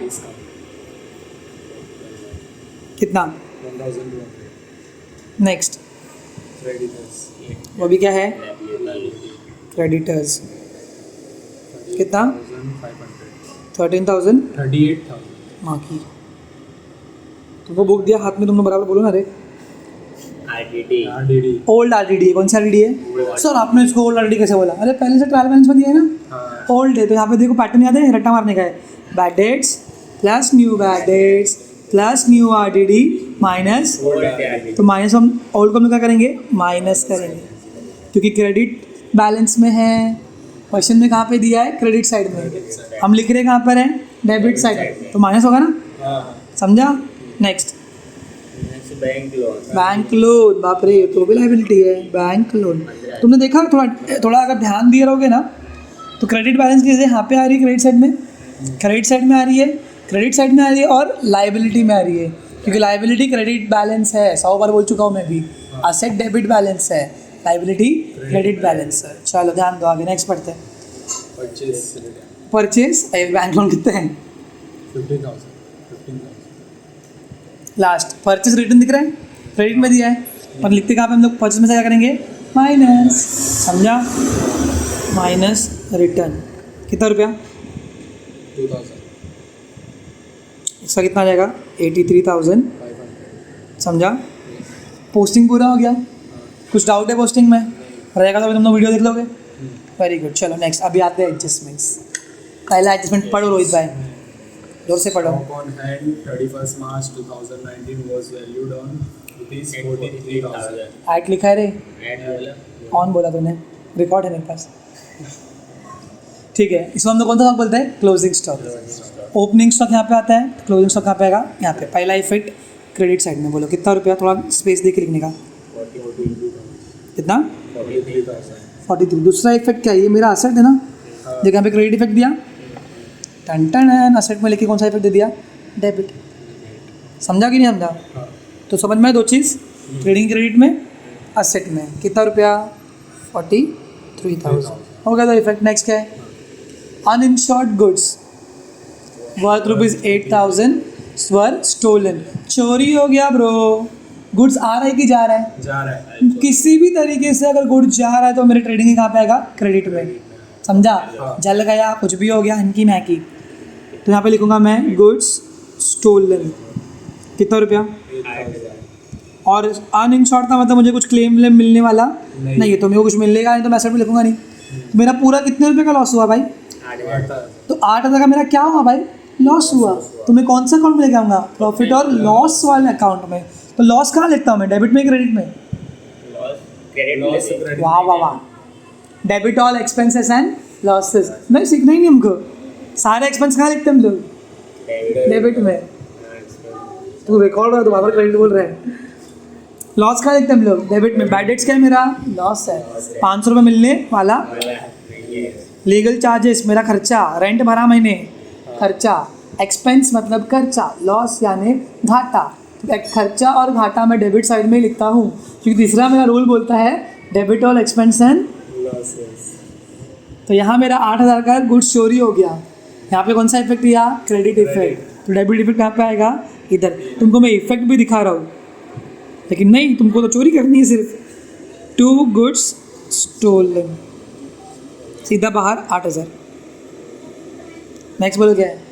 कितना. 1,200. Next Creditors. वो भी क्या है. क्रेडिटर्स. कितना. 1,500. 13,000. 38,000. माँ की. तुमको बुक दिया हाथ में. तुम बराबर बोलो ना. अरे RDD. ओल्ड आरडीडी है. कौन सा आरडीडी है. सर आपने इसको ओल्ड आरडीडी कैसे बोला. अरे पहले से ट्रायल बैलेंस में दिया है ना. हाँ. ओल्ड है तो यहाँ पे देखो पैटर्न याद है. रट्टा मारने का है. Bad debts plus new bad debts plus new RDD minus. तो माइनस हम ओल्ड को हम लोग क्या करेंगे. माइनस करेंगे क्योंकि क्रेडिट बैलेंस में है. क्वेश्चन में कहाँ पे दिया है. क्रेडिट साइड में. हम लिख रहे कहाँ पर है. Debit side. तो माइनस होगा ना. हाँ. समझा. Next bank loan. बाप रे तो भी लाइबिलिटी है. Bank loan. तुमने देखा थोड़ा अगर ध्यान दिए रहोगे ना तो क्रेडिट बैलेंस की यहाँ पे आ रही है. क्रेडिट साइड में. क्रेडिट साइड में आ रही है. क्रेडिट साइड में आ रही है और लाइबिलिटी में आ रही है. क्योंकि लाइबिलिटी क्रेडिट बैलेंस है. 100 बार बोल चुका हूँ मैं भी. असेट डेबिट बैलेंस है. लाइबिलिटी क्रेडिट बैलेंस है. चलो ध्यान दो. आगे नेक्स्ट पढ़ते हैं. Purchase. परचेज. बैंक लोन कितने हैं. 15,000. 15,000. लास्ट परचेज रिटर्न दिख रहा है. क्रेडिट में दिया है और लिखते कहाँ पे हम लोग. परचेज में से क्या करेंगे. माइनस. समझा. Minus return. कितना रुपया. 2,000. इसका कितना आ जाएगा. 83,500. 500. समझा. पोस्टिंग पूरा हो गया. कुछ डाउट है पोस्टिंग में. रहेगा तो तुम लोग वीडियो देख लोगे. Very good. चलो नेक्स्ट. अभी आते हैं एडजस्टमेंट्स. पहला एडजस्टमेंट पढ़ो रोहित भाई. जोर से पढ़ो. Stock on hand 31st March 2019 was valued on rupees 43,000. Add लिखा है रे. ऑन बोला तूने. रिकॉर्ड है मेरे पास. ठीक है. इसको हम लोग कौन सा स्टॉक बोलते हैं. Closing stock. ओपनिंग स्टॉक यहाँ पे आता है. क्लोजिंग स्टॉक कहाँ पे आएगा. यहाँ पे. पहला इफेक्ट क्रेडिट साइड में. बोलो कितना रुपया. थोड़ा स्पेस दे के लिखने का. कितना. 43. दूसरा इफेक्ट क्या है. ये मेरा असेट है ना. देखो यहाँ पे क्रेडिट इफेक्ट दिया. टन टन है. असेट में लेके कौन सा इफेक्ट दे दिया. डेबिट. समझा कि नहीं समझा. हाँ. तो समझ में 2 चीज़. ट्रेडिंग क्रेडिट में असेट में. कितना रुपया. 43,000. हो गया तो इफेक्ट। नेक्स्ट क्या है? अनइंश्योर्ड गुड्स वर्थ ₹8,000 वर स्टोलन। चोरी हो गया ब्रो। गुड्स आ रहा है कि जा रहा है? जा रहा है। किसी भी तरीके से अगर गुड्स जा रहा है तो मेरे ट्रेडिंग कहाँ पे आएगा? क्रेडिट में। समझा? जल गया, कुछ भी हो गया, इनकी मैकी, तो यहाँ पे लिखूंगा मैं गुड्स स्टोलन। कितना रुपया? 8,000। और अनइंश्योर्ड था मतलब मुझे कुछ क्लेम मिलने वाला नहीं है, तो मेरे को कुछ मिलेगा नहीं, तो मैं ऐसा भी लिखूंगा नहीं। तो मेरा पूरा कितने रुपये का लॉस हुआ भाई? 8,000। तो 8,000 का मेरा क्या हुआ भाई? लॉस हुआ। तो मैं कौन सा अकाउंट में लेके आऊँगा? प्रॉफिट और लॉस वाले अकाउंट में। तो लॉस कहाँ लिखता हूँ मैं? डेबिट में, क्रेडिट में? क्रेडिट। वाह वाह वाह। Debit all expenses and losses. नहीं, सीखना ही नहीं हमको। सारे एक्सपेंस कहाँ लिखते हैं हम लोग? डेबिट में। तू रिकॉर्ड रहा है, तुम्हारा क्रेडिट बोल रहे हैं। लॉस कहाँ लिखते हैं हम लोग? डेबिट में। बैड डेट्स क्या है मेरा? लॉस है। 500 रुपये मिलने वाला। लीगल चार्जेस मेरा खर्चा, रेंट भरा मैंने, खर्चा। एक्सपेंस मतलब खर्चा, लॉस यानी घाटा। तो खर्चा और घाटा मैं डेबिट साइड में ही लिखता हूँ, क्योंकि तीसरा मेरा रूल बोलता है debit all expense and losses. तो यहाँ मेरा 8,000 का गुड्स चोरी हो गया। यहाँ पे कौन सा इफेक्ट दिया? Credit effect. तो डेबिट इफेक्ट कहाँ पे आएगा? इधर। तुमको मैं इफेक्ट भी दिखा रहा हूँ, लेकिन नहीं, तुमको तो चोरी करनी है सिर्फ। 2 गुड्स स्टोलन, सीधा बाहर 8,000। नेक्स्ट बोलो क्या है?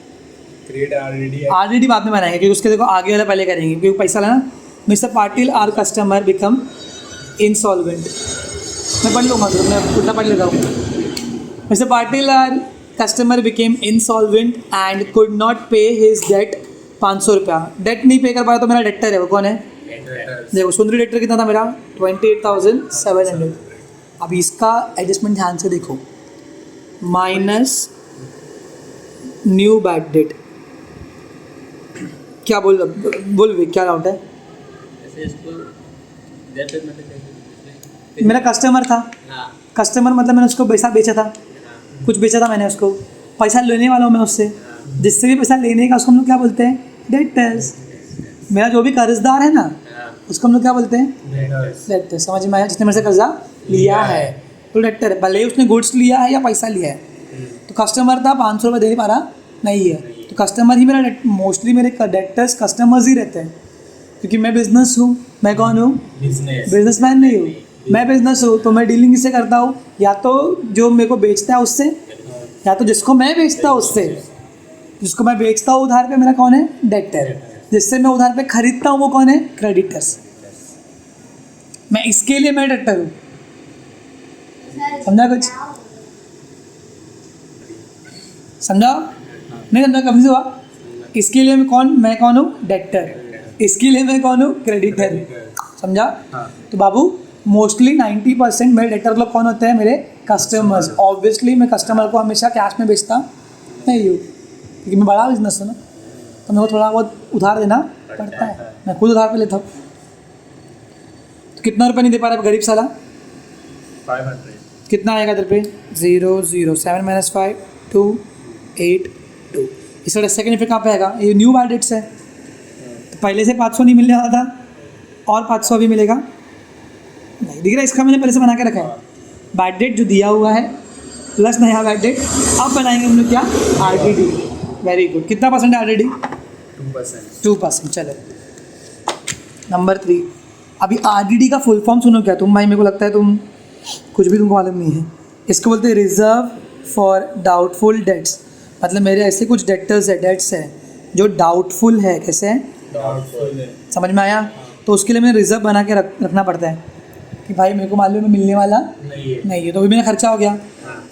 क्रिएट ऑलरेडी बाद में बनाएंगे, क्योंकि उसके देखो आगे वाला पहले करेंगे, क्योंकि पैसा लेना। Mister Patil our customer become insolvent. मैं पढ़ लूँगा, तो मैं उल्टा पढ़ लेता हूँ। Mister Patil our customer became insolvent and could not pay his debt. 500 रुपया डेट नहीं पे कर पाया, तो मेरा डेटर है वो कौन है? देखो सुंदरी डेटर कितना था मेरा? 28,700। अब इसका एडजस्टमेंट ध्यान से देखो। Minus new bad debt. क्या बोल भी क्या डाउट है? मेरा कस्टमर था। कस्टमर मतलब मैंने उसको पैसा बेचा था, कुछ बेचा था मैंने उसको, पैसा लेने वाला हूँ मैं उससे। जिससे भी पैसा लेने का उसको हम लोग क्या बोलते हैं? डेटर्स। मेरा जो भी कर्जदार है ना, उसको हम लोग क्या बोलते हैं? डेटर। समझ में आया? जिसने मेरे से कर्जा लिया है तो डेटर है, भले ही उसने गुड्स लिया है या पैसा लिया है। तो कस्टमर था, 500 रुपये दे पा रहा नहीं है, तो कस्टमर ही मेरा। मोस्टली मेरे डेटर्स कस्टमर्स ही रहते हैं, क्योंकि मैं बिजनेस हूँ। मैं कौन हूँ? बिजनेसमैन नहीं हूँ, मैं बिजनेस हूँ। तो मैं डीलिंग इससे करता हूँ, या तो जो मेरे को बेचता है उससे, या तो जिसको मैं बेचता हूँ उससे। जिसको मैं बेचता हूँ उधार पे, मेरा कौन है? डेटर। जिससे मैं उधार पे खरीदता हूँ वो कौन है? क्रेडिटर्स। मैं इसके लिए मैं डेटर हूँ। समझा कुछ? समझा? नहीं समझा? कभी से हुआ? इसके लिए मैं कौन हूँ? डेटर। इसके लिए मैं कौन हूँ? क्रेडिटर। समझा? तो बाबू मोस्टली 90% मेरे डेटर लोग कौन होते हैं? मेरे कस्टमर्स। ऑब्वियसली मैं कस्टमर को हमेशा कैश में बेचता नहीं हूँ, क्योंकि मैं बड़ा बिजनेस हूँ ना, तो मेरे को थोड़ा बहुत उधार देना पड़ता है। मैं खुद उधार पे लेता हूँ। तो कितना रुपये नहीं दे पा रहा गरीब साला? 500। कितना आएगा इधर पे? 0 0 7 - 5 2 8 2। इसका सेकेंड इफेक्ट कहाँ पे आएगा? ये न्यू बैड डेट्स है, तो पहले से 500 नहीं मिलने वाला था, और 500 भी मिलेगा नहीं। दिख रहा है? इसका मैंने पहले से बना के रखा है। बैड डेट जो दिया हुआ है प्लस नया बैड डेट। अब बनाएंगे हम लोग क्या? RDD। Very good. कितना परसेंट है RDD? 2%। चलो नंबर 3। अभी RDD का फुल फॉर्म सुनो क्या तुम भाई? मेरे को लगता है तुम कुछ भी तुमको मालूम नहीं है। इसको बोलते हैं रिजर्व फॉर डाउटफुल डेट्स। मतलब मेरे ऐसे कुछ डेटर्स है, डेट्स है जो डाउटफुल है। कैसे है? डाउटफुल है। समझ में आया? तो उसके लिए मैंने रिजर्व बना के रखना पड़ता है कि भाई मेरे को मालूम है मिलने वाला नहीं है, तो अभी मेरा खर्चा हो गया।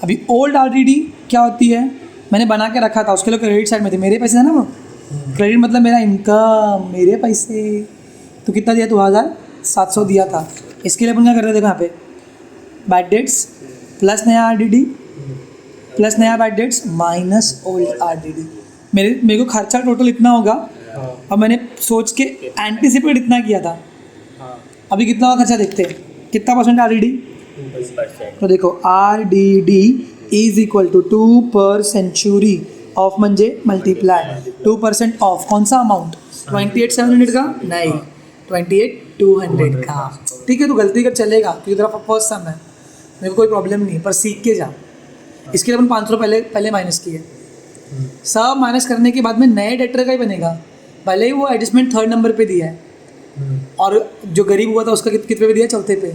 अभी ओल्ड RDD क्या होती है? मैंने बना के रखा था, उसके लिए क्रेडिट साइड में थे, मेरे पैसे है ना वो। क्रेडिट मतलब मेरा इनकम, मेरे पैसे। तो कितना दिया? 2,700 दिया था। इसके लिए अपन क्या कर रहे थे? देखो यहाँ पे बैड डेट्स प्लस नया RDD प्लस नया bad debts minus old RDD। मेरे को खर्चा टोटल इतना होगा, और मैंने सोच के एंटिसिपेट इतना किया था। अभी कितना हुआ खर्चा? देखते हैं कितना परसेंट RDD। 2%। तो देखो RDD इज इक्वल टू 2 पर सेंचुरी ऑफ म्हणजे मल्टीप्लाय 2% ऑफ कौन सा अमाउंट? 28,700 का नहीं, 28,200 का। ठीक है, तो गलती कर चलेगा, क्योंकि तेरा फर्स्ट सम है, मेरे को कोई प्रॉब्लम नहीं है, पर सीख के जा। इसके लिए अपन 500 पहले माइनस किए, सब माइनस करने के बाद में नए डेटर का ही बनेगा, भले ही वो एडजस्टमेंट 3rd नंबर पे दिया है और जो गरीब हुआ था उसका कितने पे दिया, 4थे पे,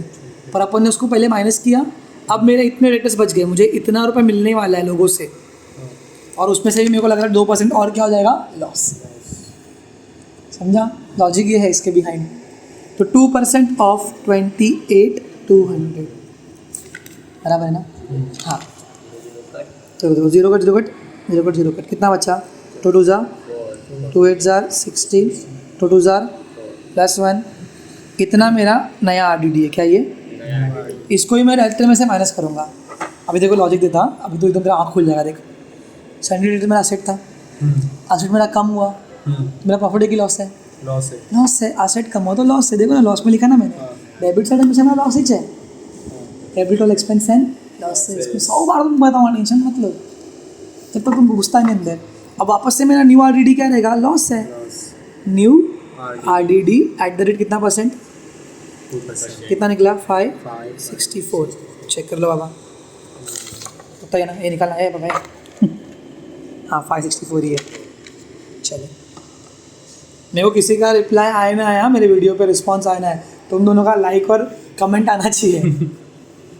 पर अपन ने उसको पहले माइनस किया। अब मेरे इतने डेटर्स बच गए, मुझे इतना रुपये मिलने वाला है लोगों से, और उसमें से भी मेरे को लग रहा है 2% और क्या हो जाएगा, लॉस। समझा लॉजिक ये है इसके बिहाइंड। तो 2% ऑफ 28,200 बराबर है ना। हाँ तो 0 कट कितना बचा, 2 2 जार 2 8 जार 16, 2 2 जार +1, इतना मेरा नया RDD है। क्या ये, इसको ही मैं रेजिस्टर में से माइनस करूँगा। अभी देखो लॉजिक देता, अभी तो एकदम मेरा आँख खुल जाएगा। देख 70 मेरा एसेट था, एसेट मेरा कम हुआ, मेरा प्रॉफिट है कि लॉस है, लॉस है। एसेट कम हुआ तो लॉस है, देखो ना लॉस में लिखा ना मैंने, डेबिट साइड हमेशा मेरा लॉस ही है, debit all expense and loss है। इसको 100 बार तुम बताऊँगा, टेंशन मत लो, जब तक तुम घुसता नहीं अंदर। अब वापस से मेरा न्यू RDD क्या रहेगा, लॉस है। न्यू RDD @ कितना %, कितना निकला, 564। चेक कर लो बाबा, पता है ना, ये निकालना है बाबा। हाँ 564 ही है। चलो, मेरे को किसी का रिप्लाई आया ना आया, मेरे वीडियो पे रिस्पॉन्स आया ना है, तुम दोनों का लाइक और कमेंट आना चाहिए।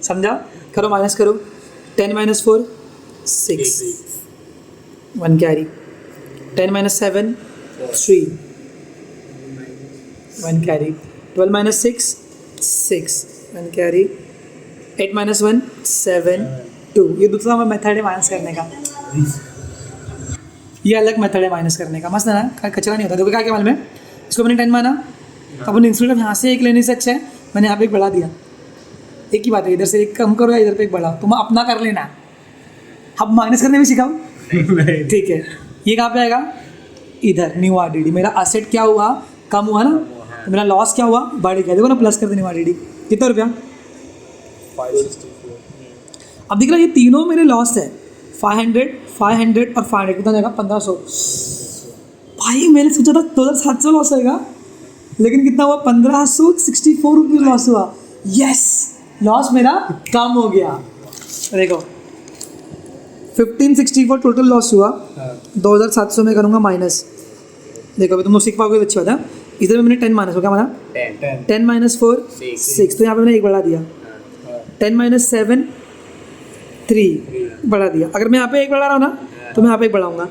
समझा, करो माइनस करो, 10 - 4 6, 1 कैरी, 10 - 7 3, 1 कैरी, 12 - 6 6, 1 कैरी, 8 - 1 7 2। ये दूसरा मेथड है माइनस करने का, ये अलग मेथड है माइनस करने का। मस्त है ना, कचरा नहीं होता। देखो क्या मालूम है, इसको मैंने 10 माना, तो अपन इंस्टेड ऑफ यहाँ से एक लेने से अच्छा है मैंने यहाँ पे एक बढ़ा दिया। एक ही बात है, इधर से एक कम करो या इधर पे एक बढ़ाओ, तुम अपना कर लेना। अब माइनस करने में सिखाओ, ठीक है। ये कहाँ पे आएगा, इधर न्यू RDD। मेरा एसेट क्या हुआ, कम हुआ ना, तो मेरा लॉस क्या हुआ, बढ़ गया। देखो ना, प्लस कर दे न्यू RDD, कितना रुपया, 564। अब दिख रहा है ये तीनों मेरे लॉस है, 500 500 और 500, कितना जाएगा, 1500। भाई मैंने सोचा था 2700 लॉस होगा, लेकिन कितना हुआ, 1564 रुपये लॉस हुआ। यस, लॉस मेरा कम हो गया। देखो 1564 टोटल लॉस हुआ, 2700 में करूँगा माइनस। देखो अभी तुम लोग सीख पाओगे, अच्छी बात है। इधर में मैंने 10 माइनस हो, क्या माना, 10 - 4 6, तो यहाँ पे मैंने एक बढ़ा दिया। 10 - 7 3 बढ़ा दिया। अगर मैं यहाँ पे एक बढ़ा रहा हूँ ना, तो मैं यहाँ पे एक बढ़ाऊँगा,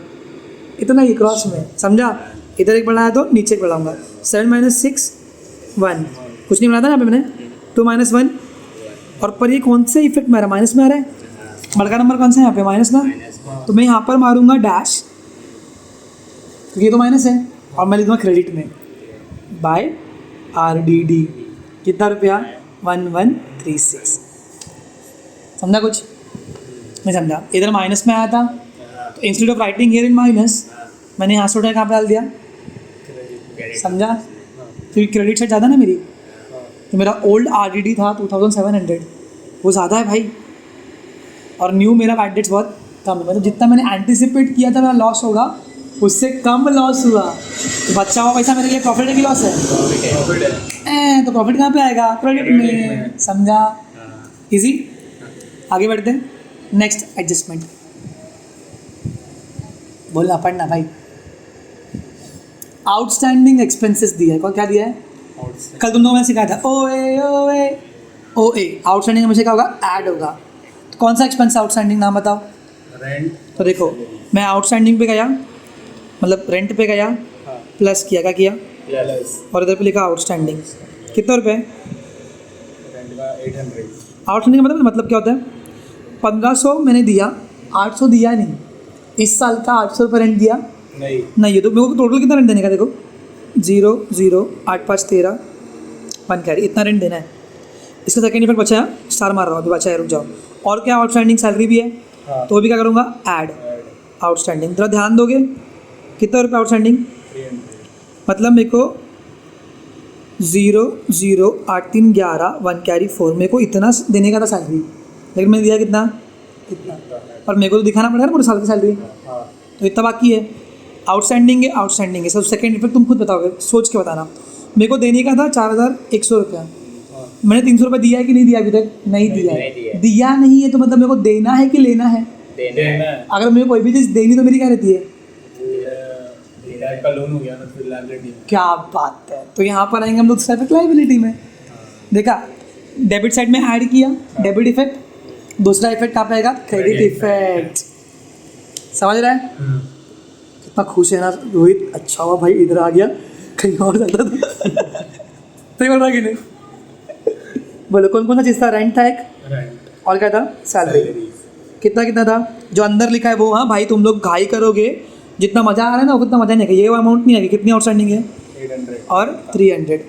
इतना ही क्रॉस में, समझा। इधर एक बढ़ाया तो नीचे एक बढ़ाऊँगा। 7 - 6 1, कुछ नहीं बढ़ा था यहाँ पे मैंने। 2 - 1, और पर ये कौन से इफेक्ट में आ रहा है, माइनस में आ रहा है। बड़का नंबर कौन सा है यहाँ पे, माइनस ना, तो मैं यहाँ पर मारूंगा डैश, क्योंकि ये तो माइनस है, और मैं लिखूँगा क्रेडिट में बाय RDD। कितना रुपया, 1136। समझा कुछ नहीं समझा। इधर माइनस में आया था, तो instead of writing here in minus, मैंने यहाँ से उठा कहाँ पे डाल दिया, समझा। क्योंकि क्रेडिट से ज़्यादा ना मेरी, तो मेरा ओल्ड RDD था 2700, वो ज़्यादा है भाई, और न्यू मेरा बैड डेट्स बहुत कम है। मतलब जितना मैंने एंटिसिपेट किया था मेरा लॉस होगा, उससे कम लॉस हुआ। तो बचा हुआ पैसा मेरे लिए प्रॉफिट है कि लॉस है, तो प्रॉफिट कहाँ पे आएगा, क्रेडिट में। समझा, इजी। आगे बढ़ते हैं, नेक्स्ट एडजस्टमेंट। बोलना पढ़ना भाई। आउटस्टैंडिंग एक्सपेंसेस दिया है, क्या दिया है, कल तुम लोगों ने सिखाया था, OA आउटस्टैंडिंग हमेशा क्या होगा, ऐड होगा। तो कौन सा एक्सपेंस आउटस्टैंडिंग, नाम बताओ। रेंट। तो देखो मैं आउटस्टैंडिंग पे गया, मतलब रेंट पे गया, प्लस किया, क्या किया, और इधर पे लिखा आउटस्टैंडिंग, कितने रुपए, रेंट का 800। आउटस्टैंडिंग का मतलब क्या होता है, 1500 मैंने दिया, 800 दिया नहीं, इस साल का 800 रुपये रेंट दिया नहीं, ये तो मेरे को टोटल कितना रेंट देने का, देखो 0 0 8 5 13 1 कैरी, इतना रेंट देना है। इसका सेकंड इफेक्ट बचा है, स्टार मार रहा हूँ, अभी बचा है, रुक जाओ। और क्या, आउटस्टैंडिंग सैलरी भी है, तो वो भी क्या करूँगा, ऐड आउटस्टैंडिंग। जरा ध्यान दोगे, कितना रुपये आउटस्टैंडिंग, मतलब मेरे को 0 0 8 3 11 1 कैरी 4, मेरे को इतना देने का था सैलरी, लेकिन मैंने दिया कितना, और मेरे को तो दिखाना पड़ेगा ना पूरे साल की सैलरी, तो इतना बाकी है। आउटस्टैंडिंग है सब। सेकेंड इफेक्ट तुम खुद बताओगे, सोच के बताना। मेरे को देने का था 4100 रुपया, मैंने 300 रुपये दिया है कि नहीं दिया अभी तक? नहीं दिया नहीं दिया है। है। दिया नहीं है तो मतलब मेरे को देना है कि लेना है? देना है। अगर मेरे को कोई भी चीज़ देनी तो मेरी क्या रहती है? डैड का लोन हो गया ना, फिर लाइबिलिटी। क्या बात है। तो यहाँ पर आएंगे हम दूसरा इफेक्ट लाइबिलिटी में। देखा, डेबिट साइड में ऐड किया डेबिट इफेक्ट, दूसरा इफेक्ट कहाँ पे आएगा? Credit effect. समझ रहा है? कितना खुश है ना रोहित। अच्छा हुआ भाई इधर आ गया, कहीं और जाता था। सही बोल रहा कि नहीं? बोलो कौन कौन सा चीज़ था? रेंट था एक, रेंट, और क्या था? सैलरी। कितना कितना था? जो अंदर लिखा है वो। हाँ भाई तुम लोग घाई करोगे, जितना मज़ा आ रहा है ना उतना मज़ा नहीं आएगा। ये अमाउंट नहीं आएगी। कितनी आउटस्टैंडिंग है? 800 और 300।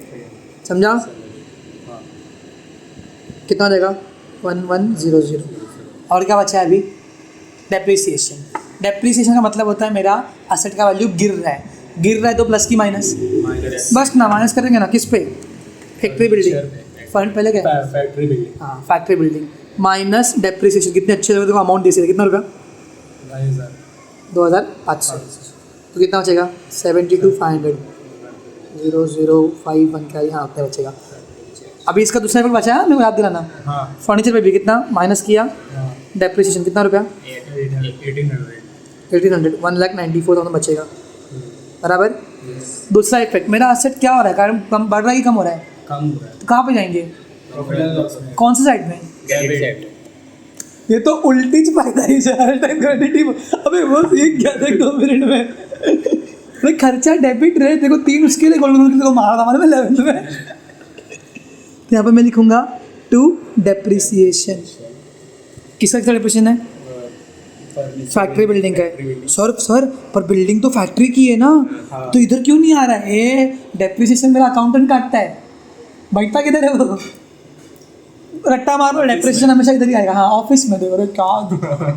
समझा? हाँ, कितना देगा? 1100। और क्या बचा है अभी? डेप्रिसिएशन। डेप्रिसिएशन का मतलब होता है मेरा असेट का वैल्यू गिर रहा है। गिर रहा है तो प्लस की माइनस, माइनस बस ना माइनस करेंगे ना। किस पे? Factory building. फंड पहले क्या? Factory building. हाँ फैक्ट्री बिल्डिंग माइनस डेप्रिसिएशन। कितने अच्छे लोगों को अमाउंट दे। कितना रुपया? 2500। तो कितना बचेगा? 72,500। 0051 क्या? हाँ उतना बचेगा। अभी इसका दूसरा इफेक्ट बचा है, मेरे को याद दिलाना। हाँ, फर्नीचर पे भी कितना माइनस किया? हाँ, डेप्रिसिएशन कितना रुपया? 1800। 1800। 1,94,000 बचेगा। बराबर। दूसरा इफेक्ट, मेरा असेट क्या हो रहा है? कारण कम बढ़ रहा है कि कम हो रहा है? कम हो रहा है। तो कहाँ पे जाएंगे? प्रॉफिट एंड लॉस में। कौन सी साइड में? Debit side. ये तो उल्टी च फायदा ही हर टाइम क्रेडिट ही। अबे वो सीख गया देख 2 मिनट में। भाई खर्चा डेबिट रहे, देखो 3 उसके लिए गोल्ड को मारा था हमारे में 11th में। यहाँ पे मैं लिखूंगा टू डेप्रिसिएशन। किसका डेप्रिसिएशन है? फैक्ट्री बिल्डिंग का है। सर पर बिल्डिंग तो फैक्ट्री की है ना, हाँ। तो इधर क्यों नहीं आ रहा है? डेप्रिसिएशन मेरा अकाउंटेंट काटता है। बैठता किधर है वो? रट्टा मार लो, डेप्रिसिएशन हमेशा इधर ही आएगा। हाँ ऑफिस में। देखो अरे क्या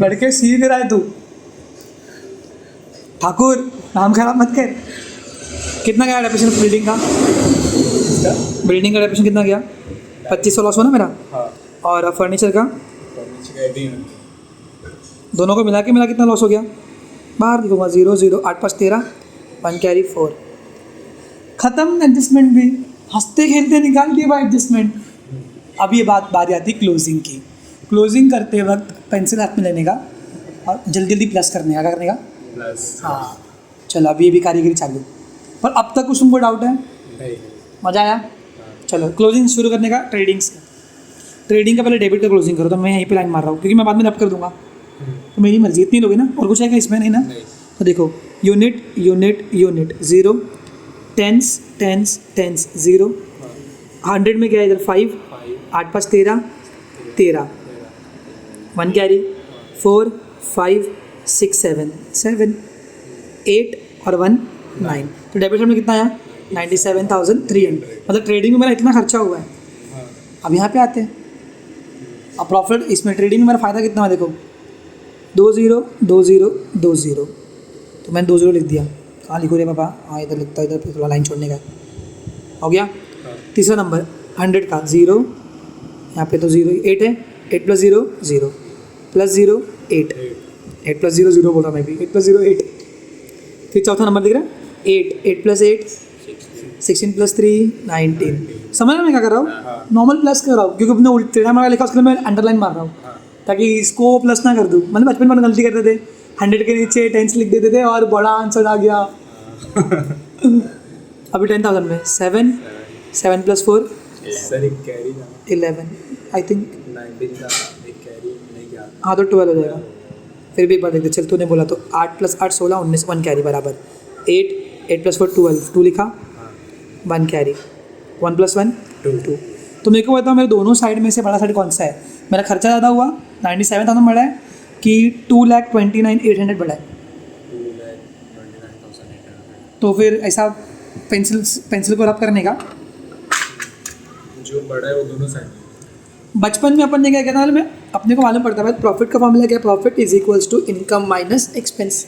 लड़के सीख रहा है तू। ठाकुर नाम खराब मत कर। कितना गया डेप्रिसिएशन बिल्डिंग का? बिल्डिंग का डेप्रिसिएशन कितना गया? 2500 लॉस हो ना मेरा। हाँ, और फर्नीचर का? फर्नीचर का 1800। दोनों को मिला के मेरा कितना लॉस हो गया? बाहर लिखूंगा 0 0 8 5 13 1 कैरी 4। खत्म एडजस्टमेंट भी। हंसते खेलते निकाल दिए भाई एडजस्टमेंट। अब ये बारी आती है क्लोजिंग की। क्लोजिंग करते वक्त पेंसिल हाथ में लेने का और जल्दी जल्दी प्लस करने का। क्या करने का? प्लस। हाँ चलो अभी ये भी कारीगरी चालू। पर अब तक कुछ तुमको डाउट है? नहीं। मज़ा आया? चलो क्लोजिंग शुरू करने का। ट्रेडिंग से। ट्रेडिंग का पहले डेबिट का क्लोजिंग करो। तो मैं यहीं पे लाइन मार रहा हूँ क्योंकि मैं बाद में रब कर दूंगा। तो मेरी मर्जी। इतनी लोगे ना? और कुछ आएगा इसमें? नहीं ना? नहीं। तो देखो unit unit unit 0, tens tens tens 0, 100 में क्या है इधर? 5, 8 5 13 13, 1 कैरी 4 5 6 7 7 8 और 1 9। तो डेबिट साइड में कितना आया? 97,300। मतलब ट्रेडिंग में मेरा इतना खर्चा हुआ है। हाँ, अब यहाँ पे आते हैं। अब प्रॉफिट इसमें ट्रेडिंग में मेरा फ़ायदा कितना है? देखो 2 0 2 0 2 0। तो मैंने 2 0 लिख दिया। कहाँ लिखो रे पापा? हाँ इधर लिखता है, इधर थोड़ा लाइन छोड़ने का हो गया। तीसरा नंबर 100 का 0, यहाँ पे तो 0 8 है। 8 + 0 0 + 0 8 8 + 0 0 बोल रहा मैं भी। 8 + 0 8। फिर चौथा नंबर दिख रहा है 8 8 + 8 16 + 3 19। समझ रहे मैं क्या कर रहा हूँ? नॉर्मल प्लस कर रहा हूँ क्योंकि अपने उल्टा मारा लिखा उसके लिए मैं अंडरलाइन मार रहा हूँ ताकि इसको प्लस ना कर दूँ। मतलब बचपन में गलती करते थे, 100 के नीचे 10 लिख देते थे और बड़ा आंसर आ गया। अभी 10,000 में 7 7 + 4 सर एक कैरी था 11 आई थिंक। 19 का, एक कैरी नहीं क्या? हाँ तो 12 हो जाएगा। फिर भी एक बार देखते चल, तूने बोला तो 8 + 8 16 19 1 कैरी बराबर 8 8 + 4 12 2 लिखा 1 कैरी 1 + 1 2। तो मेरे को बताओ मेरे दोनों साइड में से बड़ा साइड कौन सा है? मेरा खर्चा ज़्यादा हुआ 97,000 बढ़ा है कि 2,29,800 बढ़ा है? 2,29,800। तो फिर ऐसा पेंसिल को रब करने का। जो बड़ा है वो दोनों साइड। बचपन में अपन ने क्या कहता है, अपने को मालूम पड़ता है प्रॉफिट का फॉर्मूला क्या है? Profit is equals to income minus expense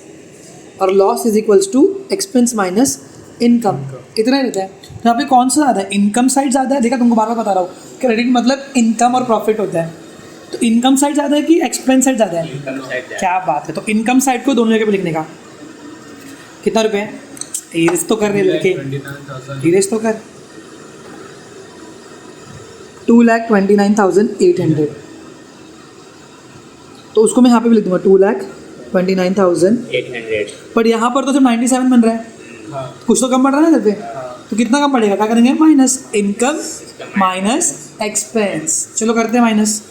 और loss is equals to expense minus income. इतना ही रहता है। तो यहाँ पे कौन सा ज़्यादा है? इनकम साइड ज़्यादा है। देखा तुमको बार बार बता रहा हूँ, क्रेडिट मतलब इनकम और प्रॉफिट होता है। तो इनकम साइड ज़्यादा है कि एक्सपेंस साइड ज़्यादा है? इनकम साइड जाए। क्या बात है। तो इनकम साइड को दोनों जगह पे लिखने का। कितना रुपये है? इरेज तो कर रहे लड़के, 29,000। इरेज तो कर। 2,29,800, तो उसको मैं यहाँ पे भी लिख दूंगा 2,29,800, पर यहाँ पर तो सिर्फ 97 बन रहा है, हाँ कुछ तो कम बढ़ रहा है ना इधर पे, तो कितना कम पड़ेगा, क्या करेंगे, माइनस इनकम माइनस एक्सपेंस। चलो करते हैं माइनस,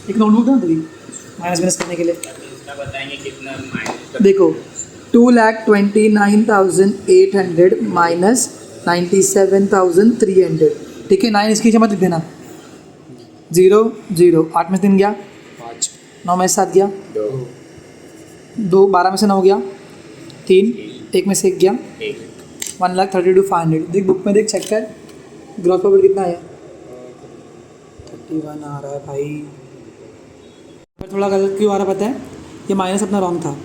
एक नोटबुक है ना तेरी माइनस माइनस करने के लिए। इसका बताएंगे कितना माइनस देखो 2,29,800 माइनस 97,300, ठीक है, 9 इसकी जमा लिख देना, 0 0, 8 में से 3 गया, 5 9 में से 7 गया, 2 2 12 में से 9 गया, 3 1 में से 1 गया, 1 1,32,500। देख बुक में देख, चेक कर ग्रॉस प्रॉफिट कितना आया, 31 आ रहा है भाई। थोड़ा गलत क्यों आ रहा पता है, ये माइनस अपना रॉन्ग था,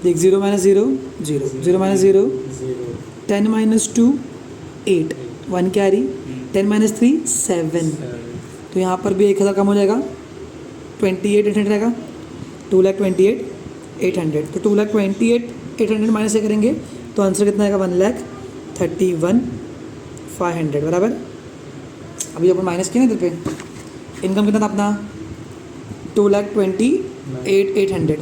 देख 0 - 0 0, 0 - 0 0 10 - 2 8, 1 कैरी, 10 - 3 7, तो यहाँ पर भी 1,000 कम हो जाएगा, 28,800 रहेगा, 2,28,800, तो 2,28,800 माइनस से करेंगे तो आंसर कितना आएगा, 1,31,500 बराबर। अभी अपन माइनस किया ना इधर पे, इनकम कितना था अपना 2,28,800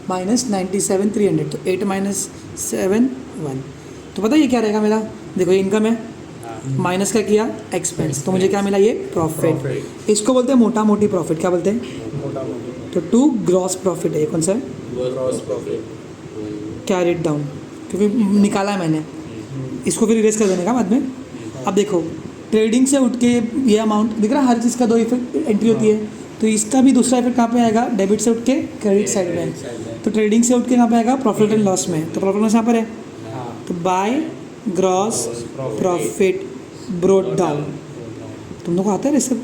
माइनस 97,300, तो 8 - 7 1, तो पता है ये क्या रहेगा मेरा, देखो ये इनकम है, माइनस का किया एक्सपेंस, तो मुझे क्या मिला, ये प्रॉफिट। इसको बोलते हैं मोटा मोटी प्रॉफिट, क्या बोलते हैं, मोटा मोटी तो 2 ग्रॉस प्रॉफिट है, ये कौन सा है, gross profit carry it down, क्योंकि निकाला है मैंने, इसको फिर इरेज कर देने का बाद में। अब देखो ट्रेडिंग से उठ के ये अमाउंट दिख रहा है, हर चीज़ का 2 इफेक्ट एंट्री होती है, तो इसका भी दूसरा इफेक्ट कहाँ पे आएगा, डेबिट से उठ के क्रेडिट साइड में, तो ट्रेडिंग से उठ के कहाँ पे आएगा, प्रॉफिट एंड लॉस में, तो प्रॉफिट एंड लॉस यहाँ पर है, हाँ तो by gross profit brought down, तुम लोग को आता है ये सब।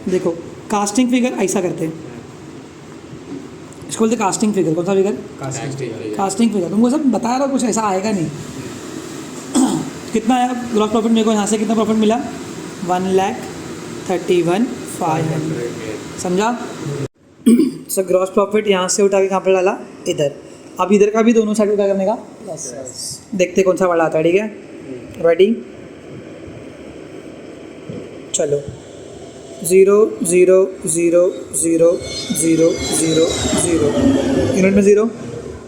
देखो कास्टिंग फिगर ऐसा करते हैं, इसको बोलते कास्टिंग फिगर, कौन सा फिगर, कास्टिंग फिगर, तुमको सब बता रहा, कुछ ऐसा आएगा नहीं। कितना आया ग्रॉस प्रॉफिट, मेरे को यहाँ से कितना प्रॉफिट मिला, 1,31,500, समझा। सो ग्रॉस प्रॉफिट यहाँ से उठा के कहाँ पर डाला, इधर। अब इधर का भी दोनों साइड क्या करने का, प्लस, देखते कौन सा बड़ा आता है, ठीक है, रेडी, चलो 0 0 0 0 0 0 0, यूनिट में 0,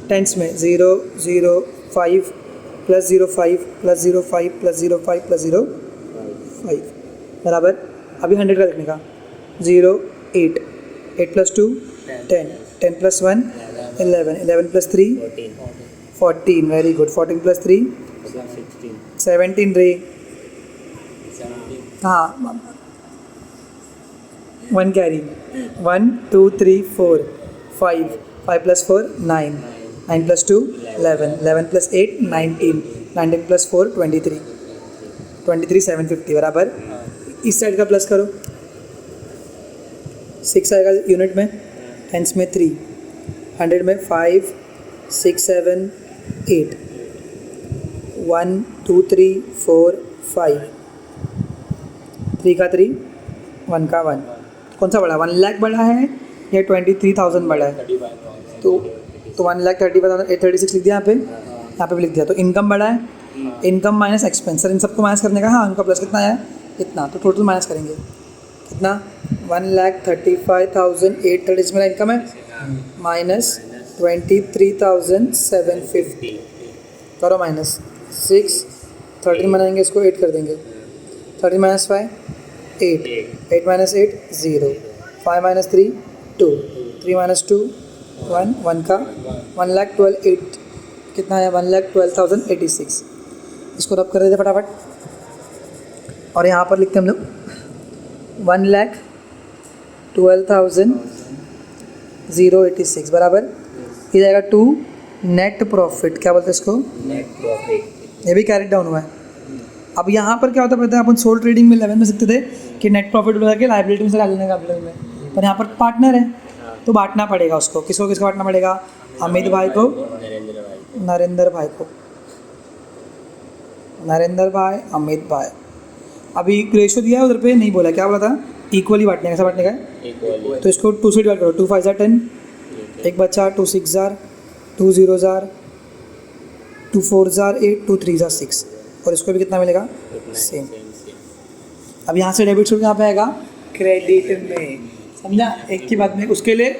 टेंस में 0 0 5 प्लस 0 5 प्लस 0 5 प्लस 0 5 प्लस 0 5 बराबर। अभी 100 का लिखने का, 0 8 8 plus 2 10 10 plus 1 11 11 plus 3 14, very good, 14 plus 3 17 रे, हाँ 1 carry, 1 2 3 4 5 5 plus 4 9 9 plus 2 11 11 plus 8 19 19 plus 4 23 23 750 बराबर। इस साइड का प्लस करो, 6 आएगा यूनिट में, टेंस में 3, 100 में 5 6 7 8 1 2 3 4 5 3 का 3 1 का 1, कौन सा बड़ा, 1 लाख बड़ा है या 23,000 बड़ा है, तो 1,35,836 लिख दिया यहाँ पे भी लिख दिया, तो इनकम बड़ा है, इनकम माइनस एक्सपेंस, सर इन सबको माइनस करने का, हाँ उनका प्लस कितना आया, इतना, तो टोटल माइनस करेंगे कितना, 1,35,836 मेरा इनकम है, माइनस 23,750, करो माइनस 6 13 बनाएंगे, इसको 8 कर देंगे, 13 माइनस 5 8 8 माइनस 8 0 5 माइनस 3 2 3 माइनस 2 1 1 का 1,12,8 कितना आया, 1,12,086, इसको रब कर देते फटाफट, और यहाँ पर लिखते हम लोग 1,12,086 बराबर, ये जाएगा 2 नेट प्रॉफिट, क्या बोलते हैं इसको, नेट प्रॉफिट, ये भी कैरेट डाउन हुआ है। अब यहाँ पर क्या होता है पता है, अपन सोल ट्रेडिंग में 11 में सीखते थे कि नेट प्रॉफिट उठा के लाइबिलिटी में से डाल देने का कैपिटल में, पर यहाँ पर पार्टनर है तो बांटना पड़ेगा उसको, किसको किसको बांटना पड़ेगा, अमित भाई को, नरेंद्र भाई अमित भाई। अभी रेशो दिया है उधर पे नहीं बोला, क्या बोला था, इक्वली बांटने का, कैसा बांटने का है, तो इसको 2 से डिवाइड करो, 2 5 10, एक बच्चा 2 6 2 0 2 4 8 2 3 6, और इसको भी कितना मिलेगा, सेम। अब यहाँ से डेबिट छोड़ के यहाँ पे आएगा क्रेडिट में, समझा? एक की बात में उसके लिए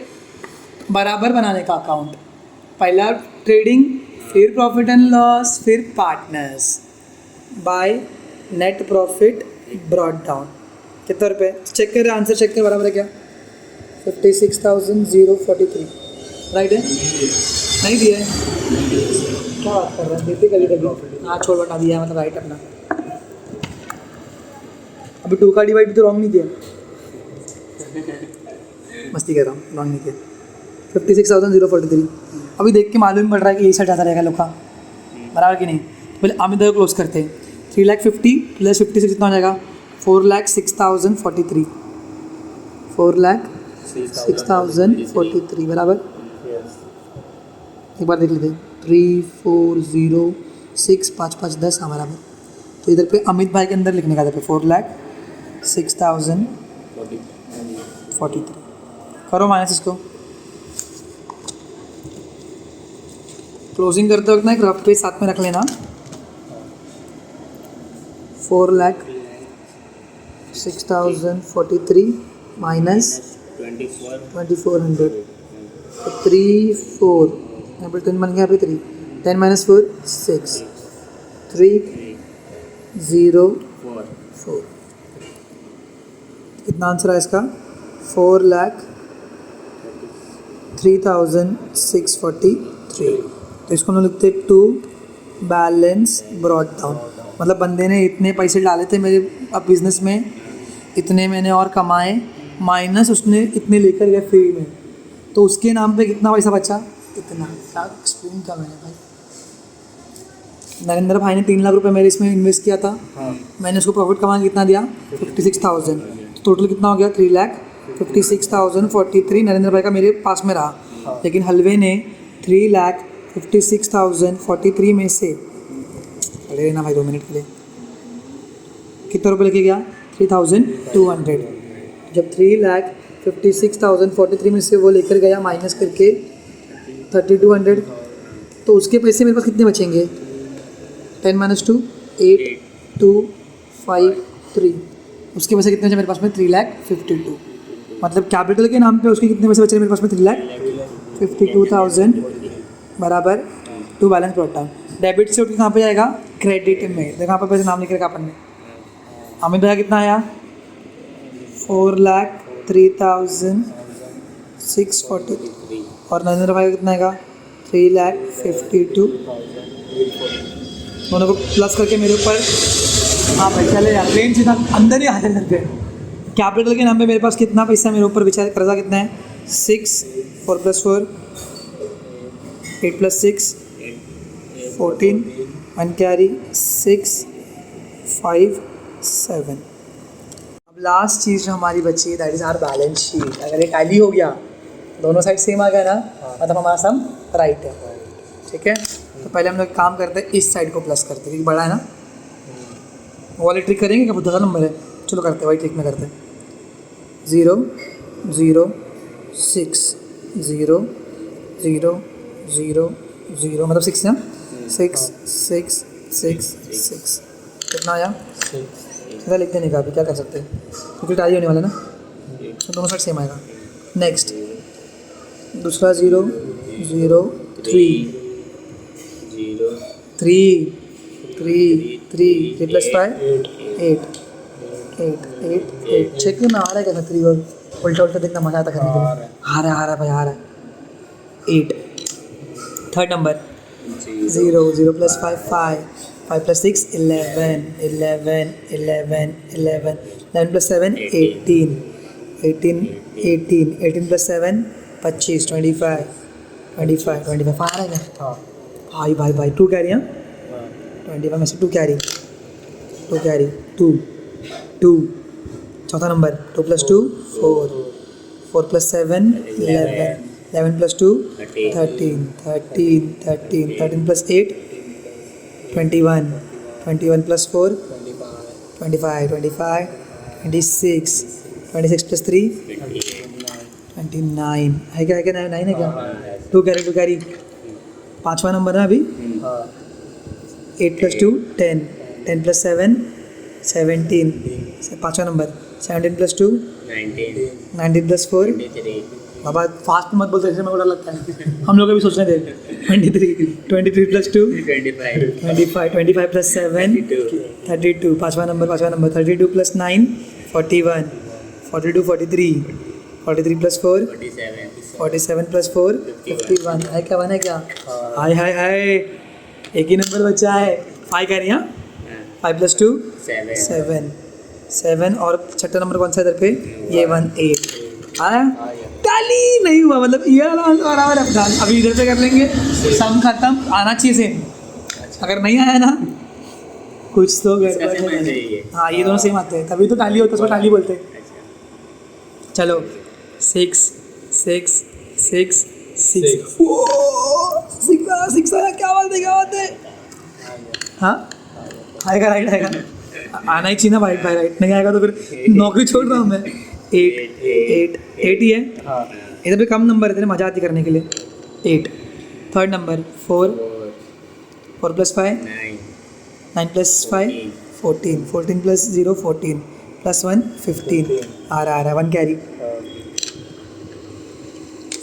बराबर बनाने का अकाउंट, पहला ट्रेडिंग, फिर प्रॉफिट एंड लॉस, फिर partners by net profit brought down. कितना रुपये चेक कर, आंसर चेक कर, बराबर है क्या? 56,043 राइट है? नहीं दिया है, क्या बात कर रहे हैं? देते कभी कभी, हाँ छोड़ बना दिया है, मतलब राइट अपना। अभी 2 का डिवाइड तो रॉन्ग नहीं दिया, मस्ती कर रहा हूँ, रॉन्ग नहीं किया। 56,043 अभी देख के मालूम पड़ रहा है कि यही साइड ज़्यादा रहेगा लोग का, बराबर कि नहीं? पहले अमित को क्लोज करते हैं। 3,50,000 प्लस 56 कितना हो जाएगा? 4,06,043 4,06,043 बराबर। एक बार देख लेते हैं, 3 4 0 6 5 5 10, हाँ बराबर। तो इधर पे अमित भाई के अंदर लिखने का, इधर पे 4,06,043 करो माइनस इसको। क्लोजिंग करते वक्त ना एक रफ पे साथ में रख लेना, 4,06,043 माइनस 2,400, 3 4 यहाँ पर 10 बन गया, यहाँ पे 3, 10 माइनस 4 6, 3 0 4। कितना आंसर है इसका? 4,03,643। तो इसको हम लिखते टू बैलेंस ब्रॉट डाउन, मतलब बंदे ने इतने पैसे डाले थे मेरे अब बिज़नेस में, इतने मैंने और कमाए, माइनस उसने इतने लेकर गया फ्री में, तो उसके नाम पे कितना पैसा बचा? इतना। क्या एक्सप्लेन किया मैंने भाई? नरेंद्र भाई ने 3 लाख रुपए मेरे इसमें इन्वेस्ट किया था, मैंने उसको प्रॉफिट कमा कितना दिया? 56,000। टोटल कितना हो गया? 3,56,043 नरेंद्र भाई का मेरे पास में रहा, लेकिन हलवे ने 3,56,043 में से, अरे ना भाई 2 मिनट के लिए, कितना रुपये लेके गया? 3,200। जब 3,56,043 में से वो लेकर गया माइनस करके 3,200, तो उसके पैसे मेरे पास कितने बचेंगे? 10 माइनस 2 8 2 5 3, उसके पैसे कितने बचे मेरे पास में? 3,52,000। मतलब कैपिटल के नाम पे उसके कितने पैसे बचे मेरे पास में? 3,52,000 बराबर to balance brought down. Debit से उठ के कहाँ पे जाएगा? क्रेडिट में। देखो यहाँ पर पैसे नाम लिख रखा अपन ने। अमित भैया कितना आया? 4,03,640 और नरेंद्र भाई का कितना आएगा? 3,52,000। दोनों को प्लस करके मेरे ऊपर, हाँ भाई चले यार, ट्रेन सीधा अंदर ही आ जाए करके। कैपिटल के नाम पे मेरे पास कितना पैसा मेरे ऊपर बेचारे, कर्जा कितना है? 6 4 + 4 8 + 6 14 1 कैरी 6 5 7। अब लास्ट चीज़ जो हमारी बची है that is our balance sheet. अगर ये टैली हो गया, दोनों साइड सेम आ गया ना, मतलब हमारा सम राइट है, ठीक है? तो पहले हम लोग काम करते हैं, इस साइड को प्लस करते हैं क्योंकि बड़ा है ना। वाले ट्रिक करेंगे क्या? बुद्धा का नंबर है, चलो करते हैं, वही ट्रिक में करते हैं। 0 0 6 0 0 0 0 मतलब 6 ना, 6 6 6 6 कितना आया? सीधा लिख देने का, अभी क्या कर सकते हैं क्योंकि टाई होने वाला ना, तो दोनों साइड सेम आएगा। नेक्स्ट दूसरा 0 0 3 3 3 3 3 + 5 8 8 8 8। चेक करना आ रहा है क्या? 3 और उल्टा उल्टा देखना मजा आता करने के लिए। आ रहा है भाई, आ रहा है। 8 थर्ड नंबर 0 0 + 5 5 5 + 6 11 11 11 11 11 + 7 18 18 18 18 + 7 25 25 25 25 आ रहा है क्या? भाई 2 कैरी, हाँ 25 में से 2 कैरी 2 चौथा नंबर 2 + 2 4 4 + 7 11 11 + 2 13 13 13 13 + 8 21 21 + 4 25 25 26 26 + 3 29 है क्या? 9 है क्या? 2 कैरी पाँचवा नंबर है अभी। 8 + 2 10 10 + 7 17, पाँचवा नंबर 17 प्लस 2 19 19 प्लस 4 23 बाबा फास्ट मत बोलते मेरे को डर लगता है हम लोग अभी सोचने थे 23 प्लस 2 25 25 प्लस 7 32 पाँचवा नंबर 32 प्लस 9 41 42 43 प्लस 4 47 47 प्लस 4 51 है क्या वन है क्या हाय हाय हाय एक ही नंबर बचा है 5 कह रही हाँ 5 प्लस 2 7 7 और छठा नंबर कौन सा इधर पे ये 1 8 आया ताली नहीं हुआ मतलब ये बराबर अफगान अभी इधर पे कर लेंगे सम खत्म आना चाहिए सेम अगर नहीं आया ना कुछ तो गड़बड़ सेम है। आना चाहिए। हाँ ये दोनों सेम आते हैं तभी तो टाली होता है उसको टाली बोलते हैं चलो 6 6 6 6 आया क्या बात है हाँ आएगा राइट आएगा आना ही चाहिए ना वाइट बाय राइट नहीं आएगा तो फिर नौकरी छोड़ रहा हूँ मैं 8 ही है इधर पे कम नंबर है तेरे मजा आती करने के लिए 8 third number 4 plus 5 9 plus 5 14 plus 0 14 plus 1 15 आ रहा है 1 carry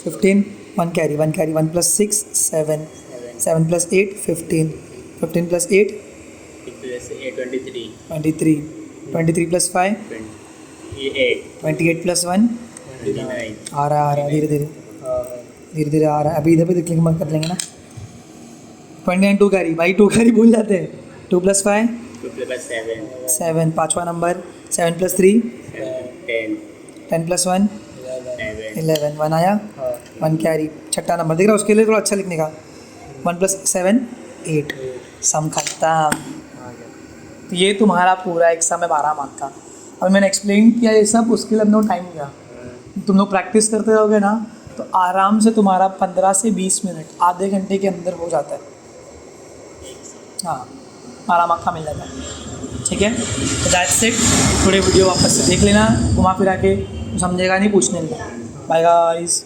15 1 carry 1 plus 6 7 7 plus 8 15 plus 8 23 plus 5 28 plus 1 आ रहा है धीरे आ रहा है अभी इधर पे देख लेंगे मत कर लेंगे ना 29 2 कैरी भाई 2 कैरी भूल जाते हैं 2 प्लस 5 7 पाँचवा नंबर 7 प्लस 3 10 प्लस 1 11 1 आया 1 कैरी छठा नंबर देख रहा उसके लिए थोड़ा अच्छा लिखने का 1 प्लस 7 8 सम खत्म तो ये तुम्हारा पूरा एग्जाम है 12 मार्क का अब मैंने एक्सप्लेन किया ये सब उसके लिए अपने टाइम गया तुम लोग प्रैक्टिस करते रहोगे ना तो आराम से तुम्हारा 15 से 20 मिनट आधे घंटे के अंदर हो जाता है हाँ 12 मार्क का मिल जाता है ठीक है तो दैट्स इट थोड़े वीडियो वापस से देख लेना घुमा फिरा के समझेगा नहीं पूछने लगा बाय गाइस